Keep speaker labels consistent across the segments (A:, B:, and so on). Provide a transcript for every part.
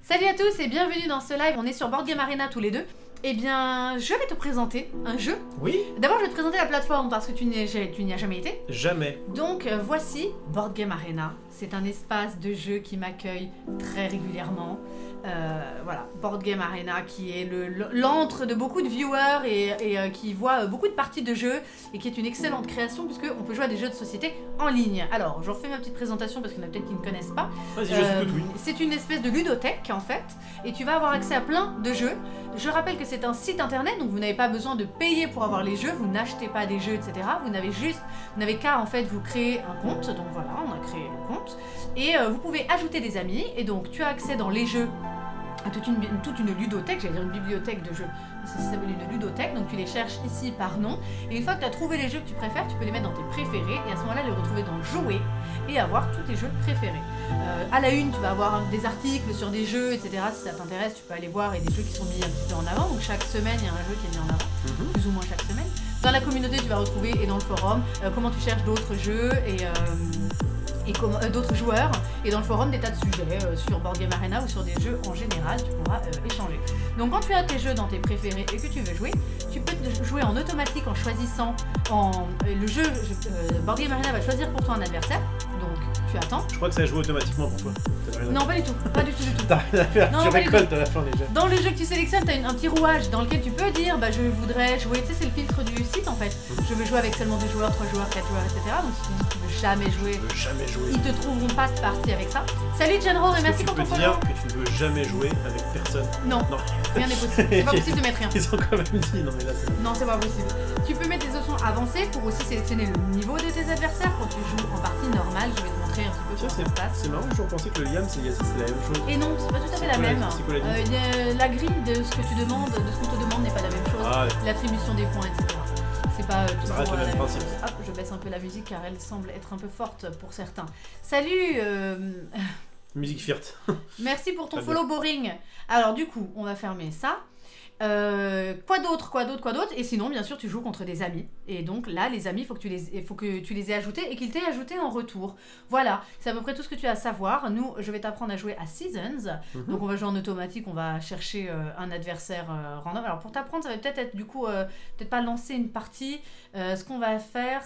A: Salut à tous et bienvenue dans ce live, on est sur Board Game Arena tous les deux. Eh bien, je vais te présenter un jeu.
B: Oui.
A: D'abord, je vais te présenter la plateforme parce que tu n'y as jamais été.
B: Jamais.
A: Donc, voici Board Game Arena. C'est un espace de jeu qui m'accueille très régulièrement. Voilà, Board Game Arena qui est l'antre de beaucoup de viewers et qui voit beaucoup de parties de jeux et qui est une excellente création puisqu'on peut jouer à des jeux de société en ligne. Alors, je refais ma petite présentation parce qu'il y en a peut-être qui ne connaissent pas.
B: Vas-y, je suis tout oui.
A: C'est une espèce de ludothèque en fait et tu vas avoir accès à plein de jeux. Je rappelle que c'est un site internet donc vous n'avez pas besoin de payer pour avoir les jeux, vous n'achetez pas des jeux etc. Vous n'avez qu'à en fait vous créer un compte, donc voilà, on a créé le compte et vous pouvez ajouter des amis et donc tu as accès dans les jeux à toute une ludothèque, j'allais dire une bibliothèque de jeux, ça s'appelle une ludothèque, donc tu les cherches ici par nom, et une fois que tu as trouvé les jeux que tu préfères, tu peux les mettre dans tes préférés, et à ce moment-là les retrouver dans jouer, et avoir tous tes jeux préférés. À la une, tu vas avoir des articles sur des jeux, etc. Si ça t'intéresse, tu peux aller voir, et des jeux qui sont mis un petit peu en avant, donc chaque semaine il y a un jeu qui est mis en avant, plus ou moins chaque semaine. Dans la communauté, tu vas retrouver, et dans le forum, comment tu cherches d'autres jeux, et d'autres joueurs, et dans le forum des tas de sujets sur Board Game Arena ou sur des jeux en général, tu pourras échanger. Donc quand tu as tes jeux dans tes préférés et que tu veux jouer, tu peux jouer en automatique en choisissant le jeu, Board Game Arena va choisir pour toi un adversaire, donc tu attends.
B: Je crois que ça a joué automatiquement pour toi.
A: Non, pas du tout, pas du tout du tout.
B: T'as rien à faire,
A: Non,
B: tu récoltes à la fin déjà.
A: Dans le jeu que tu sélectionnes, tu as un petit rouage dans lequel tu peux dire bah je voudrais jouer, tu sais c'est le filtre du site en fait. Je veux jouer avec seulement 2 joueurs, 3 joueurs, 4 joueurs, etc. Donc si tu dis que tu veux jamais jouer, ils te trouveront pas de partie avec ça. Salut Genro et merci pour ton follow.
B: Tu peux dire que tu ne veux jamais jouer avec personne.
A: Non, rien n'est possible. C'est pas possible de mettre rien.
B: Ils ont quand même dit, non mais là c'est...
A: Non, c'est pas possible. Tu peux mettre des options avancées pour aussi sélectionner le niveau de tes adversaires quand tu joues en partie normale. Je vais te montrer un petit peu comment ça se passe.
B: C'est marrant, je pensais que le Liam c'est la même chose.
A: Et non, c'est pas tout à fait la même.
B: C'est quoi la
A: la grille de ce que tu demandes, de ce qu'on te demande n'est pas la même chose.
B: Ah,
A: l'attribution des points, etc. C'est pas
B: ça reste le même principe.
A: Hop, je baisse un peu la musique car elle semble être un peu forte pour certains. Salut
B: Musique firte.
A: Merci pour ton follow boring. Alors du coup, on va fermer ça. Quoi d'autre et sinon bien sûr tu joues contre des amis et donc là les amis il faut que tu les aies ajoutés et qu'ils t'aient ajouté en retour. Voilà, c'est à peu près tout ce que tu as à savoir. Nous je vais t'apprendre à jouer à Seasons, donc on va jouer en automatique, on va chercher un adversaire random. Alors pour t'apprendre ça va peut-être être du coup peut-être pas lancer une partie, ce qu'on va faire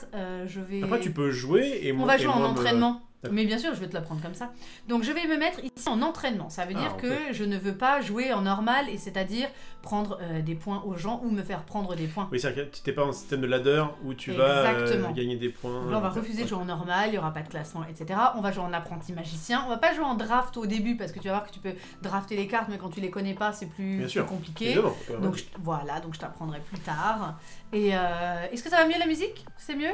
A: je vais...
B: Après tu peux jouer et
A: on va jouer en entraînement. Mais bien sûr, je vais te l'apprendre comme ça. Donc je vais me mettre ici en entraînement. Ça veut dire que je ne veux pas jouer en normal, et c'est-à-dire prendre des points aux gens ou me faire prendre des points.
B: Oui, c'est-à-dire que tu n'es pas en système de ladder où tu vas gagner des points.
A: Donc là, on va refuser de jouer en normal, il n'y aura pas de classement, etc. On va jouer en apprenti magicien. On va pas jouer en draft au début parce que tu vas voir que tu peux drafter les cartes, mais quand tu les connais pas, c'est plus compliqué. Donc voilà, donc je t'apprendrai plus tard. Et est-ce que ça va mieux la musique? C'est mieux?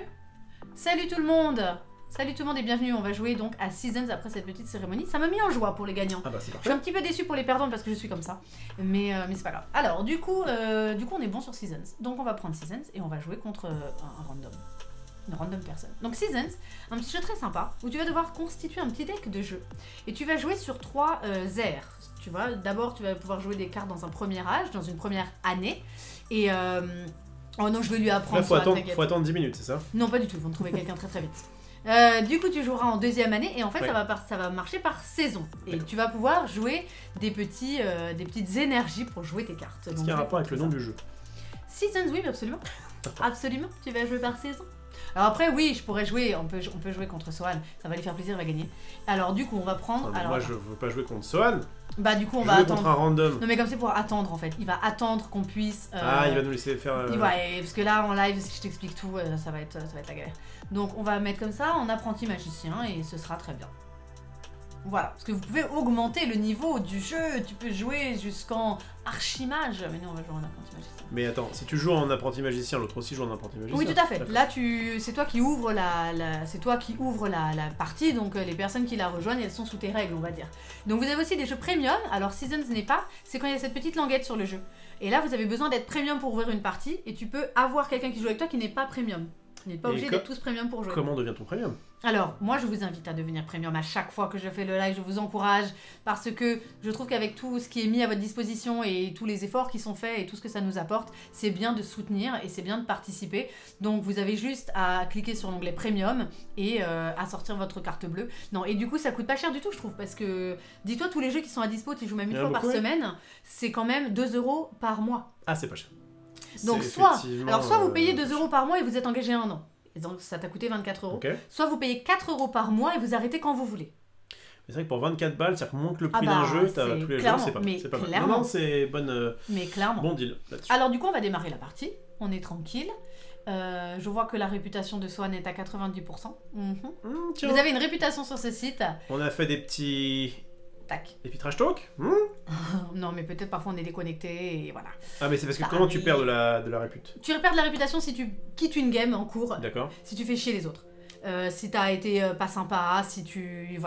A: Salut tout le monde! Salut tout le monde et bienvenue, on va jouer donc à Seasons après cette petite cérémonie. Ça m'a mis en joie pour les gagnants.
B: Ah bah c'est parfait.
A: Je suis un petit peu déçue pour les perdants parce que je suis comme ça. Mais c'est pas grave. Alors du coup on est bon sur Seasons. Donc on va prendre Seasons et on va jouer contre un random. Une random personne. Donc Seasons, un petit jeu très sympa où tu vas devoir constituer un petit deck de jeu. Et tu vas jouer sur 3 aires. Tu vois, d'abord tu vas pouvoir jouer des cartes dans un premier âge, dans une première année. Et... oh non, je vais lui apprendre.
B: Là, faut attendre 10 minutes, c'est ça?
A: Non, pas du tout, ils vont trouver quelqu'un très très vite. Du coup tu joueras en deuxième année et en fait ça va marcher par saison et tu vas pouvoir jouer des petites énergies pour jouer tes cartes.
B: Est-ce qu'il y a un rapport avec le nom du jeu?
A: Seasons, oui absolument. Absolument, tu vas jouer par saison. Alors après oui je pourrais jouer, on peut jouer contre Sohan, ça va lui faire plaisir, il va gagner. Alors du coup on va prendre...
B: Non, moi je veux pas jouer contre Sohan.
A: Bah du coup on va attendre.
B: Contre un random.
A: Non mais comme c'est pour attendre en fait, il va attendre qu'on puisse...
B: Ah il va nous laisser faire...
A: Ouais, parce que là en live si je t'explique tout ça va être la galère. Donc on va mettre comme ça en apprenti magicien et ce sera très bien. Voilà, parce que vous pouvez augmenter le niveau du jeu, tu peux jouer jusqu'en archimage, mais nous on va jouer en apprenti magicien.
B: Mais attends, si tu joues en apprenti magicien, l'autre aussi joue en apprenti magicien.
A: Oui tout à fait, là c'est toi qui ouvres la partie, donc les personnes qui la rejoignent elles sont sous tes règles on va dire. Donc vous avez aussi des jeux premium, alors Seasons n'est pas, c'est quand il y a cette petite languette sur le jeu. Et là vous avez besoin d'être premium pour ouvrir une partie, et tu peux avoir quelqu'un qui joue avec toi qui n'est pas premium. Tu n'es pas obligé d'être tous premium pour jouer.
B: Comment devient-on premium?
A: Alors, moi, je vous invite à devenir premium à chaque fois que je fais le live. Je vous encourage parce que je trouve qu'avec tout ce qui est mis à votre disposition et tous les efforts qui sont faits et tout ce que ça nous apporte, c'est bien de soutenir et c'est bien de participer. Donc, vous avez juste à cliquer sur l'onglet premium et à sortir votre carte bleue. Non, et du coup, ça coûte pas cher du tout, je trouve, parce que dis-toi, tous les jeux qui sont à dispo, tu joues même une fois par semaine, c'est quand même 2 € par mois.
B: Ah, c'est pas cher.
A: Donc, soit vous payez 2 € par mois et vous êtes engagé 1 an. Et donc, ça t'a coûté 24 €.
B: Okay.
A: Soit vous payez 4 € par mois et vous arrêtez quand vous voulez.
B: C'est vrai que pour 24 balles, ça remonte le prix d'un jeu, t'as tous les jeux, c'est pas mal. Non, c'est bonne.
A: Mais clairement.
B: Bon deal là-dessus.
A: Alors, du coup, on va démarrer la partie. On est tranquille. Je vois que la réputation de Swan est à 90%. Vous avez une réputation sur ce site.
B: On a fait des petits.
A: Tac.
B: Des petits trash talk.
A: Non, mais peut-être parfois on est déconnecté et voilà.
B: Ah, mais c'est parce que comment tu perds de la répute?
A: Tu perds de la réputation si tu quittes une game en cours.
B: D'accord.
A: Si tu fais chier les autres. Si t'as été pas sympa, si tu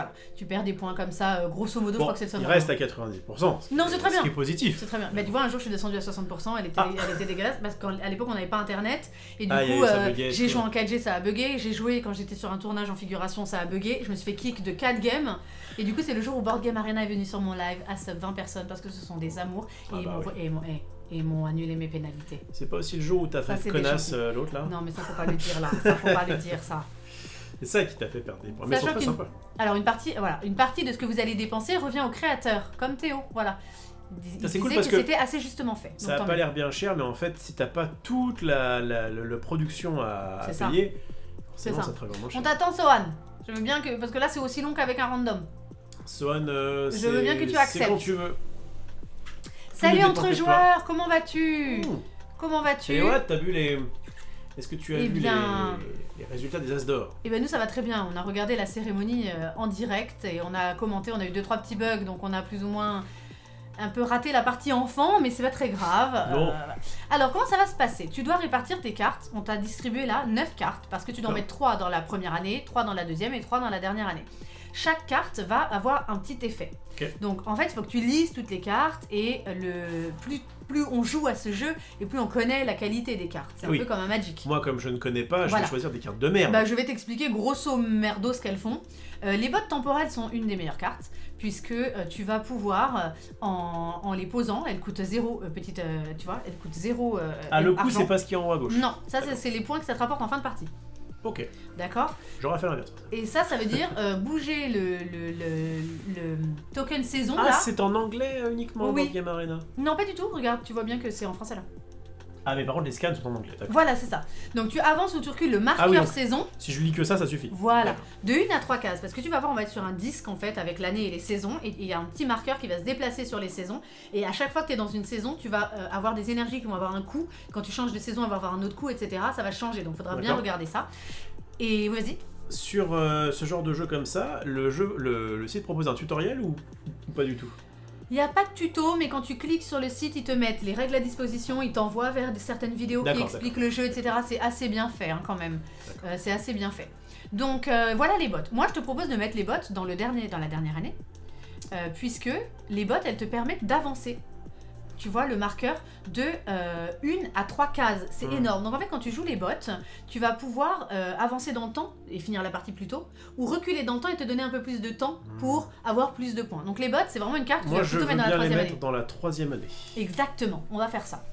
A: perds des points comme ça, grosso modo, je crois que c'est le seul.
B: Il reste à 90%.
A: Non, c'est très bien.
B: Ce qui est positif.
A: C'est très bien. Mais tu vois, un jour, je suis descendue à 60%, elle était dégueulasse parce qu'à l'époque, on n'avait pas internet. Et du coup, j'ai joué en 4G, ça a bugué. J'ai joué quand j'étais sur un tournage en figuration, ça a bugué. Je me suis fait kick de 4 games. Et du coup, c'est le jour où Board Game Arena est venu sur mon live à sub 20 personnes parce que ce sont des amours. Et m'ont annulé mes pénalités.
B: C'est pas aussi le jour où t'as fait connasse l'autre là?
A: Non, mais ça, faut pas le dire là. Ça, faut pas le dire, ça.
B: C'est ça qui t'a fait perdre des points. Mais ils sont très sympas.
A: Alors, une partie de ce que vous allez dépenser revient au créateur, comme Théo. Voilà.
B: C'est cool parce que
A: c'était assez justement fait.
B: Ça a pas l'air bien cher, mais en fait, si t'as pas toute la production à payer, forcément, ça te revient moins cher.
A: On t'attend, Sohan. Je veux bien que. Parce que là, c'est aussi long qu'avec un random.
B: Sohan,
A: je veux bien que tu acceptes.
B: C'est quand tu veux.
A: Salut entre joueurs, comment vas-tu? Comment vas-tu?
B: Et ouais, t'as vu les. Est-ce que tu as vu les résultats des As d'or?
A: Eh bien nous ça va très bien, on a regardé la cérémonie en direct et on a commenté, on a eu 2-3 petits bugs donc on a plus ou moins un peu raté la partie enfant mais c'est pas très grave. Alors comment ça va se passer? Tu dois répartir tes cartes, on t'a distribué là 9 cartes parce que tu dois en mettre 3 dans la première année, 3 dans la deuxième et 3 dans la dernière année. Chaque carte va avoir un petit effet. Donc en fait il faut que tu lises toutes les cartes et plus on joue à ce jeu et plus on connaît la qualité des cartes. C'est un peu comme un Magic.
B: Moi comme je ne connais pas, je vais choisir des cartes de merde.
A: Bah, je vais t'expliquer grosso merdo ce qu'elles font. Les bottes temporelles sont une des meilleures cartes puisque tu vas pouvoir en les posant, elles coûtent 0 tu vois, elles coûtent 0
B: le coup c'est pas ce qui est en haut à gauche.
A: Non, ça c'est les points que ça te rapporte en fin de partie.
B: Ok.
A: D'accord.
B: J'aurais fait l'inverse.
A: Et ça veut dire bouger le token saison là.
B: Ah, c'est en anglais uniquement dans Game Arena?
A: Non, pas du tout. Regarde, tu vois bien que c'est en français là.
B: Ah, mais par contre, les scans sont en anglais.
A: Voilà, c'est ça. Donc tu avances ou tu recules le marqueur saison.
B: Si je lis que ça suffit.
A: Voilà. De 1 à 3 cases. Parce que tu vas voir, on va être sur un disque en fait avec l'année et les saisons. Et il y a un petit marqueur qui va se déplacer sur les saisons. Et à chaque fois que tu es dans une saison, tu vas avoir des énergies qui vont avoir un coût. Quand tu changes de saison, elle va avoir un autre coût, etc. Ça va changer. Donc il faudra bien regarder ça. Et vas-y.
B: Sur ce genre de jeu comme ça, le site propose un tutoriel ou pas du tout?
A: Il n'y a pas de tuto, mais quand tu cliques sur le site, ils te mettent les règles à disposition, ils t'envoient vers certaines vidéos qui expliquent le jeu, etc. C'est assez bien fait quand même. C'est assez bien fait. Donc voilà les bots. Moi, je te propose de mettre les bots dans la dernière année, puisque les bots, elles te permettent d'avancer. Tu vois le marqueur de 1 à 3 cases, c'est énorme. Donc en fait quand tu joues les bots, tu vas pouvoir avancer dans le temps et finir la partie plus tôt, ou reculer dans le temps et te donner un peu plus de temps pour avoir plus de points. Donc les bots c'est vraiment une carte que tu vas plutôt mettre dans la troisième année.
B: Dans la troisième année.
A: Exactement, on va faire ça.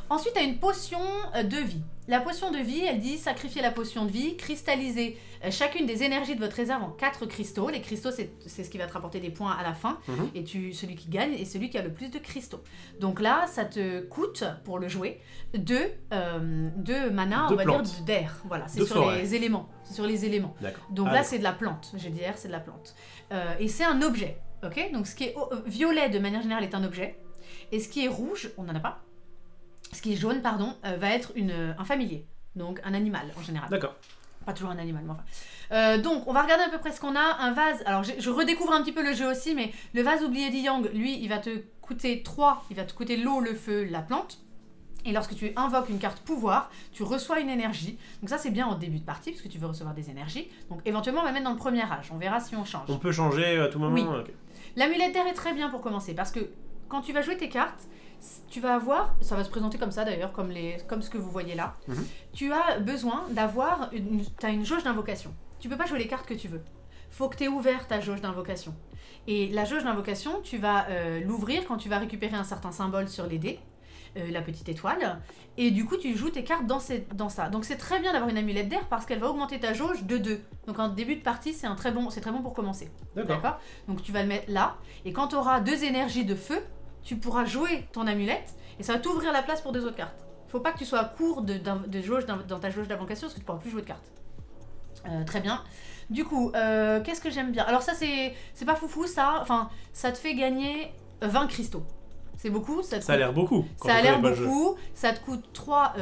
A: Ensuite, tu as une potion de vie. La potion de vie, elle dit sacrifier la potion de vie, cristalliser chacune des énergies de votre réserve en 4 cristaux. Les cristaux, c'est ce qui va te rapporter des points à la fin. Et celui qui gagne est celui qui a le plus de cristaux. Donc là, ça te coûte, pour le jouer, 2 mana, on va dire, d'air. Voilà, c'est sur les éléments. C'est sur les éléments. Donc là, c'est de la plante. J'ai dit air, c'est de la plante. Et c'est un objet. Ok. Donc ce qui est violet, de manière générale, est un objet. Et ce qui est rouge, on n'en a pas. Ce qui est jaune, pardon, va être un familier, donc un animal en général.
B: D'accord.
A: Pas toujours un animal, mais enfin. Donc, on va regarder à peu près ce qu'on a. Un vase, alors je redécouvre un petit peu le jeu aussi, mais le vase oublié d'Yang, lui, il va te coûter 3, il va te coûter l'eau, le feu, la plante. Et lorsque tu invoques une carte pouvoir, tu reçois une énergie. Donc ça, c'est bien en début de partie, parce que tu veux recevoir des énergies. Donc éventuellement, on va mettre dans le premier âge. On verra si on change.
B: On peut changer à tout moment.
A: Oui. Okay. L'amulette d'air est très bien pour commencer, parce que quand tu vas jouer tes cartes, tu vas avoir, ça va se présenter comme ça d'ailleurs, comme ce que vous voyez là. Tu as besoin d'avoir, tu as une jauge d'invocation. tu peux pas jouer les cartes que tu veux. Faut que tu aies ouvert ta jauge d'invocation. Et la jauge d'invocation, tu vas l'ouvrir quand tu vas récupérer un certain symbole sur les dés, la petite étoile, et du coup tu joues tes cartes dans ça. Donc c'est très bien d'avoir une amulette d'air parce qu'elle va augmenter ta jauge de 2. Donc en début de partie, c'est très bon pour commencer. D'accord. Donc tu vas le mettre là, et quand tu auras 2 énergies de feu, tu pourras jouer ton amulette, et ça va t'ouvrir la place pour 2 autres cartes. Faut pas que tu sois à court de jauge dans ta jauge d'invocation, parce que tu pourras plus jouer de cartes. Très bien. Du coup, qu'est-ce que j'aime bien? Alors ça, c'est pas foufou, ça. Enfin, ça te fait gagner 20 cristaux. C'est beaucoup. Ça
B: a l'air beaucoup.
A: Ça a l'air beaucoup. Ça te coûte 3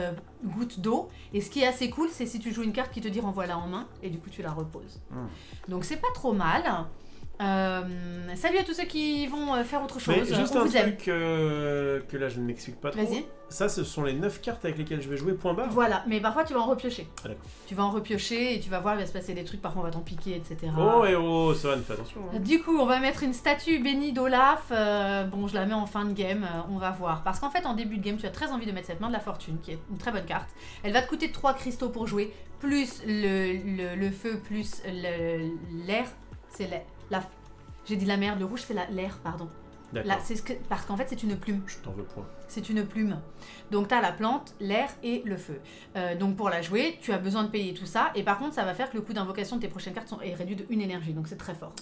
A: gouttes d'eau. Et ce qui est assez cool, c'est si tu joues une carte qui te dit renvoie-la en main. Et du coup, tu la reposes. Donc c'est pas trop mal. Salut à tous ceux qui vont faire autre chose.
B: Mais juste un truc que là je ne m'explique pas trop.
A: Vas-y.
B: Ça, ce sont les 9 cartes avec lesquelles je vais jouer, point barre.
A: Voilà, mais parfois tu vas en repiocher.
B: Ah, d'accord.
A: Tu vas en repiocher et tu vas voir, il va se passer des trucs, parfois on va t'en piquer, etc.
B: Oh, ça va, fais attention. Hein.
A: Du coup, on va mettre une statue bénie d'Olaf. Bon, je la mets en fin de game, on va voir. Parce qu'en fait, en début de game, tu as très envie de mettre cette main de la fortune, qui est une très bonne carte. Elle va te coûter 3 cristaux pour jouer, plus le feu, plus l'air. C'est j'ai dit la merde, le rouge c'est l'air, pardon. Là, parce qu'en fait c'est une plume.
B: Je t'en veux point.
A: C'est une plume. Donc tu as la plante, l'air et le feu. Donc pour la jouer, tu as besoin de payer tout ça. Et par contre, ça va faire que le coût d'invocation de tes prochaines cartes est réduit de 1 énergie. Donc c'est très fort.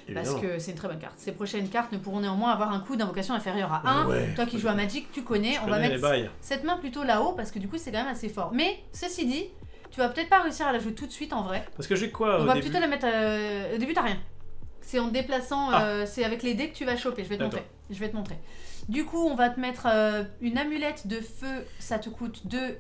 A: Évidemment. Parce que c'est une très bonne carte. Ces prochaines cartes ne pourront néanmoins avoir un coût d'invocation inférieur à 1. Ouais, toi qui joues à Magic, tu connais. On va mettre cette main plutôt là-haut parce que du coup c'est quand même assez fort. Mais ceci dit, tu vas peut-être pas réussir à la jouer tout de suite en vrai.
B: Parce que j'ai quoi
A: On va plutôt la mettre... Au début t'as rien. C'est en te déplaçant, c'est avec les dés que tu vas choper. Je vais te montrer. Du coup, on va te mettre une amulette de feu. Ça te coûte 2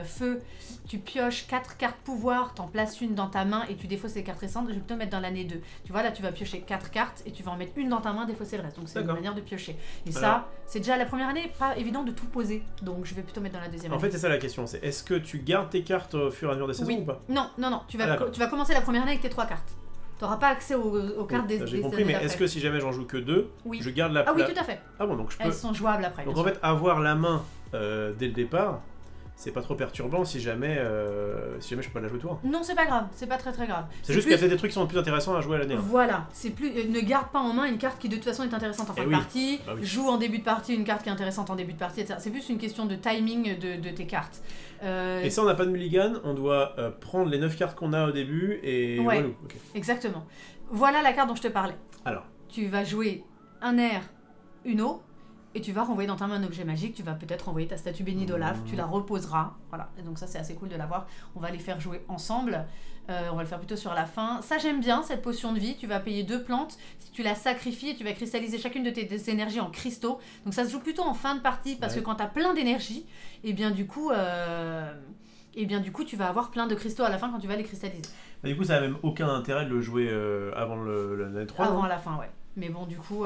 A: feu. Tu pioches 4 cartes pouvoir. T'en places une dans ta main et tu défausses les cartes récentes. Je vais plutôt mettre dans l'année 2. Tu vois, là, tu vas piocher 4 cartes et tu vas en mettre une dans ta main, défausser le reste. Donc, c'est une manière de piocher. Et ça, c'est déjà la première année, pas évident de tout poser. Donc, je vais plutôt mettre dans la deuxième année.
B: En fait, c'est ça la question. C'est est-ce que tu gardes tes cartes au fur et à mesure des saisons ou pas?
A: Non. Tu vas commencer la première année avec tes 3 cartes. T'auras pas accès aux cartes des
B: J'ai compris, mais est-ce que si jamais j'en joue que 2, je garde la place?
A: Ah oui, tout à fait.
B: Ah bon, donc je peux...
A: Elles sont jouables après.
B: Donc en fait, avoir la main dès le départ, c'est pas trop perturbant si jamais je peux pas la jouer toi.
A: Non, c'est pas grave, c'est pas très grave.
B: C'est juste qu'il y a peut-être des trucs qui sont plus intéressants à jouer à l'année.
A: Voilà, c'est plus ne garde pas en main une carte qui de toute façon est intéressante en fin de partie, joue en début de partie une carte qui est intéressante en début de partie, etc. C'est plus une question de timing de tes cartes.
B: Et ça, on n'a pas de mulligan, on doit prendre les 9 cartes qu'on a au début et
A: ouais,
B: voilà. Okay.
A: Exactement. Voilà la carte dont je te parlais.
B: Alors,
A: tu vas jouer un air, une eau, et tu vas renvoyer dans ta main un objet magique. Tu vas peut-être renvoyer ta statue bénie d'Olaf, tu la reposeras. Voilà, et donc ça c'est assez cool de l'avoir. On va les faire jouer ensemble. On va le faire plutôt sur la fin. Ça j'aime bien, cette potion de vie. Tu vas payer 2 plantes. Si tu la sacrifies, tu vas cristalliser chacune de tes énergies en cristaux. Donc ça se joue plutôt en fin de partie, parce que quand tu as plein d'énergie, et bien du coup, tu vas avoir plein de cristaux à la fin quand tu vas les cristalliser.
B: Mais du coup, ça n'a même aucun intérêt de le jouer avant l'année 3.
A: Avant la fin, ouais. Mais bon, du coup,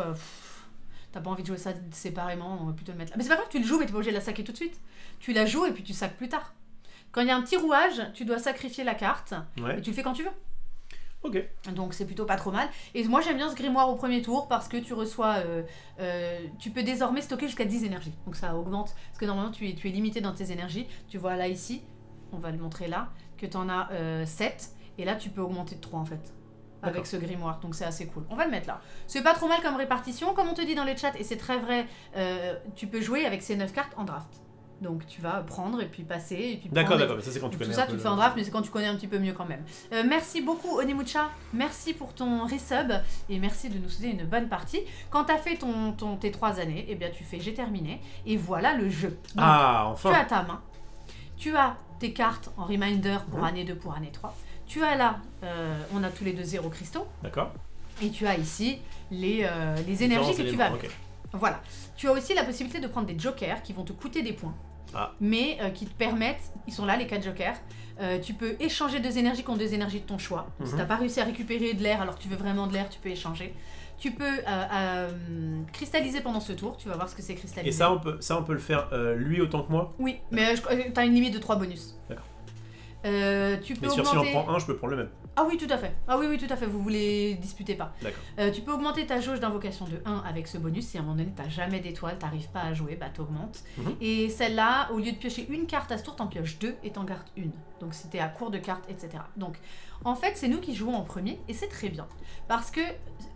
A: t'as pas envie de jouer ça séparément, on va plutôt le mettre là. Mais c'est pas grave, tu le joues, mais t'es pas obligé de la saquer tout de suite. Tu la joues et puis tu sacs plus tard. Quand il y a un petit rouage, tu dois sacrifier la carte, et tu le fais quand tu veux.
B: Ok.
A: Donc c'est plutôt pas trop mal. Et moi j'aime bien ce grimoire au premier tour parce que tu reçois... tu peux désormais stocker jusqu'à 10 énergies. Donc ça augmente. Parce que normalement tu es limité dans tes énergies. Tu vois là ici, on va le montrer là, que tu en as 7. Et là tu peux augmenter de 3 en fait. Avec ce grimoire, donc c'est assez cool. On va le mettre là. C'est pas trop mal comme répartition. Comme on te dit dans les chats, et c'est très vrai, tu peux jouer avec ces 9 cartes en draft. Donc tu vas prendre et puis passer et puis
B: d'accord, mais ça c'est quand tu connais
A: tout ça tu le fais en draft, mais c'est quand tu connais un petit peu mieux quand même. Merci beaucoup Onimucha, merci pour ton resub et merci de nous souhaiter une bonne partie. Quand t'as fait tes 3 années, et bien tu fais j'ai terminé et voilà le jeu. Donc,
B: enfin.
A: Tu as ta main, tu as tes cartes en reminder pour année 2, pour année 3. Tu as là, on a tous les deux 0 cristaux.
B: D'accord.
A: Et tu as ici les énergies que tu vas mettre. Voilà. Tu as aussi la possibilité de prendre des jokers qui vont te coûter des points. Mais qui te permettent, ils sont là les 4 jokers, tu peux échanger 2 énergies contre 2 énergies de ton choix. Si t'as pas réussi à récupérer de l'air alors que tu veux vraiment de l'air, tu peux échanger. Tu peux cristalliser pendant ce tour, tu vas voir ce que c'est cristalliser.
B: Et ça on peut le faire lui autant que moi?
A: Oui, mais t'as une limite de 3 bonus.
B: D'accord.
A: Tu peux
B: Mais si
A: augmenter...
B: j'en prends un, je peux prendre le même.
A: Ah oui, tout à fait. Ah oui, oui, tout à fait. Vous les disputez pas.
B: D'accord.
A: Tu peux augmenter ta jauge d'invocation de 1 avec ce bonus. Si à un moment donné, t'as jamais d'étoile, t'arrives pas à jouer, bah t'augmentes. Et celle-là, au lieu de piocher une carte à ce tour, t'en pioches 2 et t'en gardes une. Donc si t'es à court de cartes, etc. Donc, en fait, c'est nous qui jouons en premier et c'est très bien. Parce que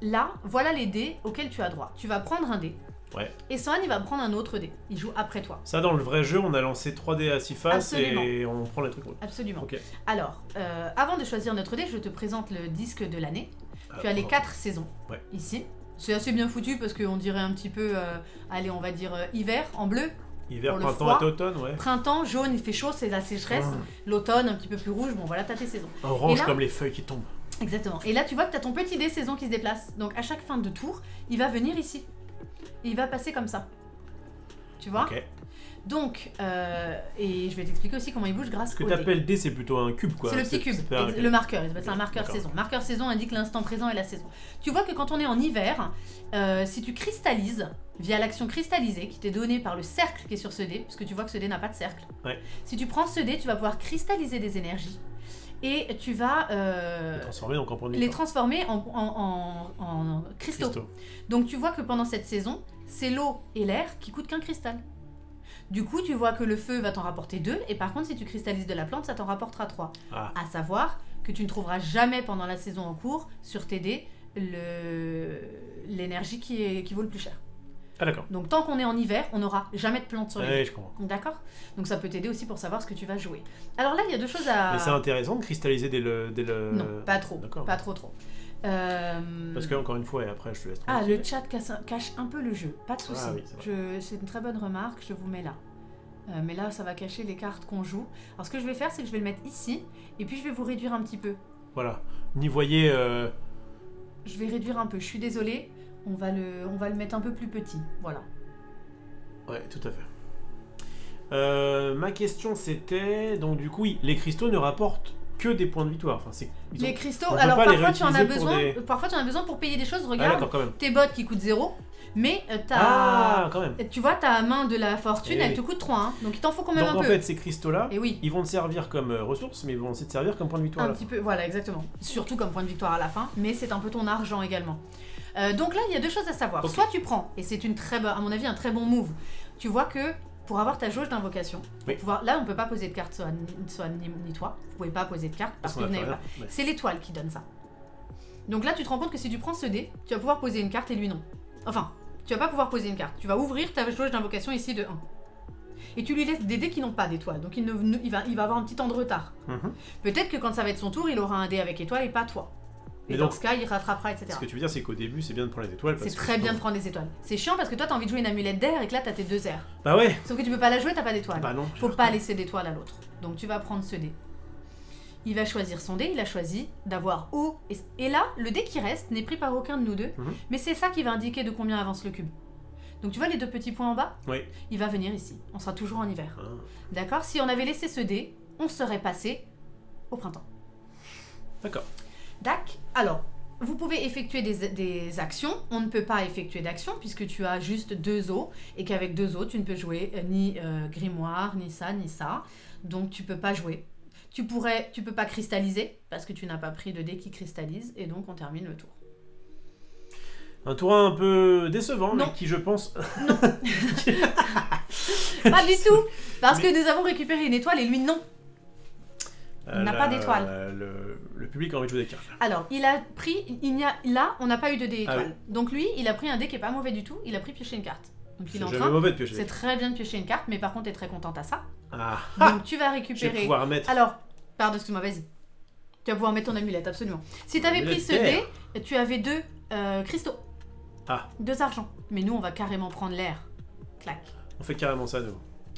A: là, voilà les dés auxquels tu as droit. Tu vas prendre un dé.
B: Ouais.
A: Et Sohan, il va prendre un autre dé. Il joue après toi.
B: Ça, dans le vrai jeu, on a lancé 3 dés à 6 faces.
A: Absolument.
B: Et on prend les trucs.
A: Absolument.
B: Okay.
A: Alors, avant de choisir notre dé, je te présente le disque de l'année. Tu as les 4 saisons, ici. C'est assez bien foutu parce qu'on dirait un petit peu, allez, on va dire hiver en bleu.
B: Hiver, printemps et automne, ouais.
A: Printemps, jaune, il fait chaud, c'est la sécheresse. L'automne, un petit peu plus rouge, bon voilà, t'as tes saisons.
B: Orange
A: là,
B: comme les feuilles qui tombent.
A: Exactement. Et là, tu vois que t'as ton petit dé saison qui se déplace. Donc à chaque fin de tour, il va venir ici. Et il va passer comme ça. Tu vois?
B: Ok.
A: Donc, et je vais t'expliquer aussi comment il bouge grâce au dé.
B: Ce que t'appelles dé, c'est plutôt un cube, quoi.
A: C'est le petit cube, le marqueur. C'est un marqueur saison. Marqueur saison indique l'instant présent et la saison. Tu vois que quand on est en hiver, si tu cristallises, via l'action cristalliser qui t'est donnée par le cercle qui est sur ce dé, parce que tu vois que ce dé n'a pas de cercle.
B: Ouais.
A: Si tu prends ce dé, tu vas pouvoir cristalliser des énergies. Et tu vas les transformer en cristaux. Donc tu vois que pendant cette saison, c'est l'eau et l'air qui coûtent qu'un cristal. Du coup, tu vois que le feu va t'en rapporter 2, et par contre, si tu cristallises de la plante, ça t'en rapportera 3. À savoir que tu ne trouveras jamais pendant la saison en cours, sur tes dés, l'énergie qui vaut le plus cher.
B: Ah d'accord.
A: Donc tant qu'on est en hiver, on n'aura jamais de plantes sur les dés.
B: Je comprends.
A: D'accord. Donc ça peut t'aider aussi pour savoir ce que tu vas jouer. Alors là, il y a 2 choses à...
B: Mais c'est intéressant de cristalliser dès le...
A: Non, pas trop. Pas trop.
B: Parce que encore une fois, et après je te laisse...
A: le chat cache un peu le jeu, pas de souci.
B: Ah, oui,
A: c'est une très bonne remarque, je vous mets là. Mais là, ça va cacher les cartes qu'on joue. Alors ce que je vais faire, c'est que je vais le mettre ici, et puis je vais vous réduire un petit peu.
B: Voilà. N'y voyez...
A: Je vais réduire un peu, je suis désolée. On va le mettre un peu plus petit, voilà.
B: Ouais, tout à fait. Ma question c'était... Donc du coup, oui, les cristaux ne rapportent que des points de victoire. Enfin,
A: les cristaux, alors parfois tu en as besoin pour payer des choses. Regarde, tes bottes qui coûtent 0, mais
B: quand même.
A: Tu vois, ta main de la fortune, elle te coûte 3, hein, donc il t'en faut quand même un peu.
B: Donc en fait, ces cristaux-là,
A: oui,
B: ils vont te servir comme ressources, mais ils vont aussi te servir comme point de victoire.
A: Un petit peu, voilà, exactement. Surtout comme point de victoire à la fin, mais c'est un peu ton argent également. Donc là, il y a 2 choses à savoir. Soit tu prends, et c'est à mon avis un très bon move. Tu vois que pour avoir ta jauge d'invocation, là on peut pas poser de carte, soit ni toi, vous pouvez pas poser de carte parce que vous n'avez pas. Ouais. C'est l'étoile qui donne ça. Donc là, tu te rends compte que si tu prends ce dé, tu vas pouvoir poser une carte et lui non. Enfin, tu vas pas pouvoir poser une carte. Tu vas ouvrir ta jauge d'invocation ici de 1. Et tu lui laisses des dés qui n'ont pas d'étoile. Donc il va avoir un petit temps de retard. Peut-être que quand ça va être son tour, il aura un dé avec étoile et pas toi. Et dans ce cas, il rattrapera, etc.
B: Ce que tu veux dire, c'est qu'au début, c'est bien de prendre les étoiles.
A: C'est très bien de prendre des étoiles. C'est chiant parce que toi, t'as envie de jouer une amulette d'air et que là, t'as tes 2 airs.
B: Bah ouais.
A: Sauf que tu peux pas la jouer, t'as pas d'étoile.
B: Bah non.
A: Faut pas laisser d'étoile à l'autre. Donc tu vas prendre ce dé. Il va choisir son dé. Il a choisi d'avoir haut. Et là, le dé qui reste n'est pris par aucun de nous deux. Mais c'est ça qui va indiquer de combien avance le cube. Donc tu vois les 2 petits points en bas ?
B: Oui.
A: Il va venir ici. On sera toujours en hiver. D'accord ? Si on avait laissé ce dé, on serait passé au printemps.
B: D'accord.
A: Dac. Alors, vous pouvez effectuer des actions. On ne peut pas effectuer d'actions puisque tu as juste 2 os et qu'avec 2 os, tu ne peux jouer ni grimoire, ni ça, ni ça. Donc tu peux pas jouer. Tu peux pas cristalliser parce que tu n'as pas pris de dé qui cristallise et donc on termine le tour.
B: Un tour un peu décevant, mais qui je pense...
A: Non. Pas du tout. Parce que nous avons récupéré une étoile et lui non. Il n'a pas d'étoile.
B: Le public a envie de jouer des cartes.
A: Alors, là, on n'a pas eu de dé étoile. Donc lui, il a pris un dé qui est pas mauvais du tout. Il a pris piocher une carte. Donc il est en train.
B: Mauvais de piocher.
A: C'est très bien de piocher une carte, mais par contre, t'es très contente à ça.
B: Ah.
A: Donc tu vas récupérer.
B: Je vais pouvoir mettre.
A: Alors, pardon, excuse-moi, vas-y. Tu vas pouvoir mettre ton amulette, absolument. Si t'avais pris ce dé, tu avais 2 cristaux. 2 argents. Mais nous, on va carrément prendre l'air. Clac.
B: On fait carrément ça, nous.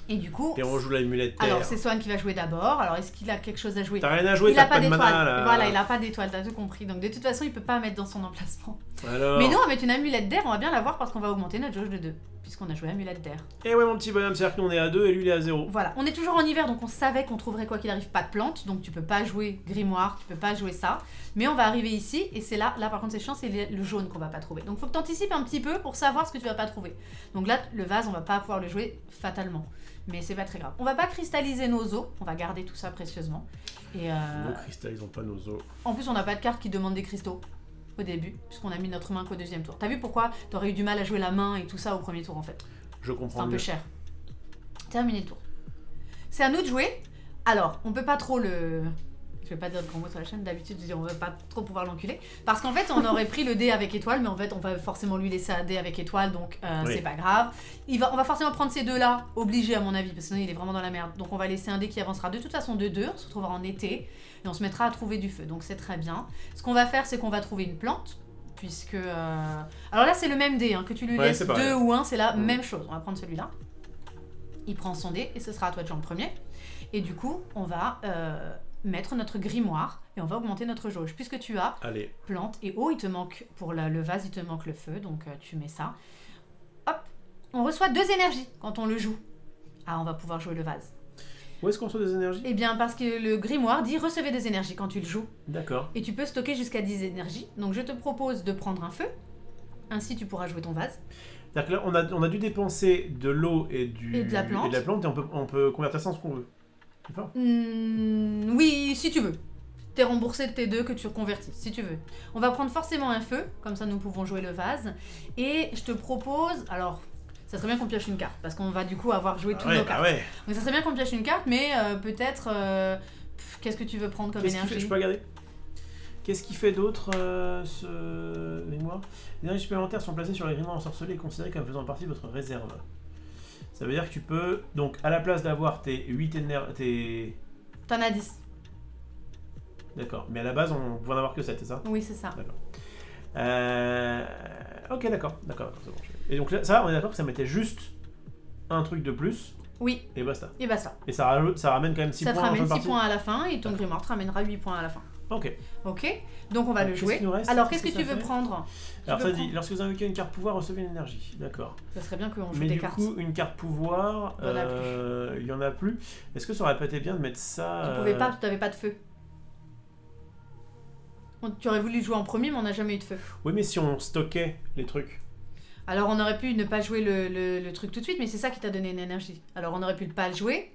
A: Et du coup...
B: Et on joue l'amulette terre.
A: Alors, c'est Sohan qui va jouer d'abord. Alors, est-ce qu'il a quelque chose à jouer ?
B: T'as rien à jouer, t'as pas de mana, là.
A: Voilà, il a pas d'étoile, t'as tout compris. Donc, de toute façon, il peut pas mettre dans son emplacement.
B: Alors...
A: Mais nous, on va mettre une amulette d'air, on va bien la voir parce qu'on va augmenter notre jauge de 2. puisqu'on a joué amulette d'air.
B: Et ouais, mon petit bonhomme, c'est-à-dire que nous on est à 2 et lui il est à 0.
A: Voilà, on est toujours en hiver, donc on savait qu'on trouverait quoi qu'il arrive pas de plantes, donc tu peux pas jouer grimoire, tu peux pas jouer ça. Mais on va arriver ici, et c'est là par contre c'est chiant, c'est le jaune qu'on va pas trouver. Donc faut que tu anticipes un petit peu pour savoir ce que tu vas pas trouver. Donc là, le vase, on va pas pouvoir le jouer fatalement. Mais c'est pas très grave. On va pas cristalliser nos os, on va garder tout ça précieusement. Et
B: Ne cristallisons pas nos os.
A: en plus, on n'a pas de carte qui demande des cristaux au début, puisqu'on a mis notre main qu'au deuxième tour. T'as vu pourquoi t'aurais eu du mal à jouer la main et tout ça au premier tour en fait?
B: Je
A: C'est
B: comprends
A: un peu
B: mieux.
A: cher. Terminé le tour. C'est à nous de jouer. Alors, on peut pas trop le... Je vais pas dire de grands mots sur la chaîne, d'habitude je dis on va pas trop pouvoir l'enculer. Parce qu'en fait on aurait pris le dé avec étoile, mais en fait on va forcément lui laisser un dé avec étoile, donc
B: Oui.
A: c'est pas grave. On va forcément prendre ces deux là, obligé à mon avis, parce que sinon il est vraiment dans la merde. Donc on va laisser un dé qui avancera de toute façon de 2, on se retrouvera en été, et on se mettra à trouver du feu, donc c'est très bien. Ce qu'on va faire c'est qu'on va trouver une plante, puisque... Alors là c'est le même dé, hein, que tu lui
B: Ouais,
A: laisses
B: c'est
A: 2
B: pareil.
A: ou 1, c'est la même chose. On va prendre celui-là. Il prend son dé, et ce sera à toi de jouer en premier. Et du coup, on va mettre notre grimoire et on va augmenter notre jauge. Puisque tu as
B: Allez,
A: plante et eau, il te manque, pour le vase, il te manque le feu, donc tu mets ça. Hop, on reçoit 2 énergies quand on le joue. Ah, on va pouvoir jouer le vase.
B: où est-ce qu'on reçoit des énergies?
A: Eh bien, parce que le grimoire dit recevez des énergies quand tu le joues.
B: D'accord.
A: Et tu peux stocker jusqu'à 10 énergies. Donc je te propose de prendre un feu. Ainsi, tu pourras jouer ton vase.
B: C'est-à-dire que là, on a dû dépenser de l'eau et
A: de la plante.
B: et on peut convertir ça en ce qu'on veut. C'est ça?
A: Oui, si tu veux. T'es remboursé de tes 2 que tu reconvertis, si tu veux. On va prendre forcément un feu, comme ça nous pouvons jouer le vase. Et je te propose... Alors, ça serait bien qu'on pioche une carte, parce qu'on va du coup avoir joué tous nos cartes.
B: ouais.
A: Donc ça serait bien qu'on pioche une carte, mais peut-être... qu'est-ce que tu veux prendre comme
B: Qu'est-ce qu'il
A: énergie?
B: fait? Je peux regarder. Qu'est-ce qu'il fait d'autre, ce grimoire? Les énergies supplémentaires sont placées sur les grimoires ensorcelés et considérées comme faisant partie de votre réserve. Ça veut dire que tu peux, donc à la place d'avoir tes 8 énergies...
A: T'en as 10.
B: D'accord, mais à la base on pouvait en avoir que 7, c'est ça?
A: Oui, c'est ça.
B: D'accord. Ok, d'accord, c'est bon. Et donc là, ça, on est d'accord que ça mettait juste un truc de plus,
A: Oui,
B: et basta.
A: et basta.
B: Et ça ramène quand même 6
A: Ça
B: points
A: te
B: en fin
A: ramène
B: de
A: 6
B: partie.
A: points à la fin, et ton grimoire te ramènera 8 points à la fin.
B: Ok.
A: Ok? Donc on va le
B: Qu'est-ce
A: jouer.
B: qu'il nous reste?
A: Alors, qu'est-ce que
B: ça
A: tu veux
B: fait
A: prendre?
B: Alors
A: Tu
B: ça
A: veux
B: dit,
A: prendre-
B: lorsque vous invoquez une carte pouvoir, recevez une énergie. D'accord.
A: Ça serait bien qu'on joue
B: Mais
A: des
B: du
A: cartes.
B: coup, une carte pouvoir,
A: Il y en a
B: il y en a plus. Est-ce que ça aurait pas été bien de mettre ça...
A: Tu pouvais pas, tu n'avais pas de feu. Tu aurais voulu jouer en premier, mais on n'a jamais eu de feu.
B: Oui, mais si on stockait les trucs.
A: Alors on aurait pu ne pas jouer le truc tout de suite, mais c'est ça qui t'a donné une énergie. Alors on aurait pu ne pas le jouer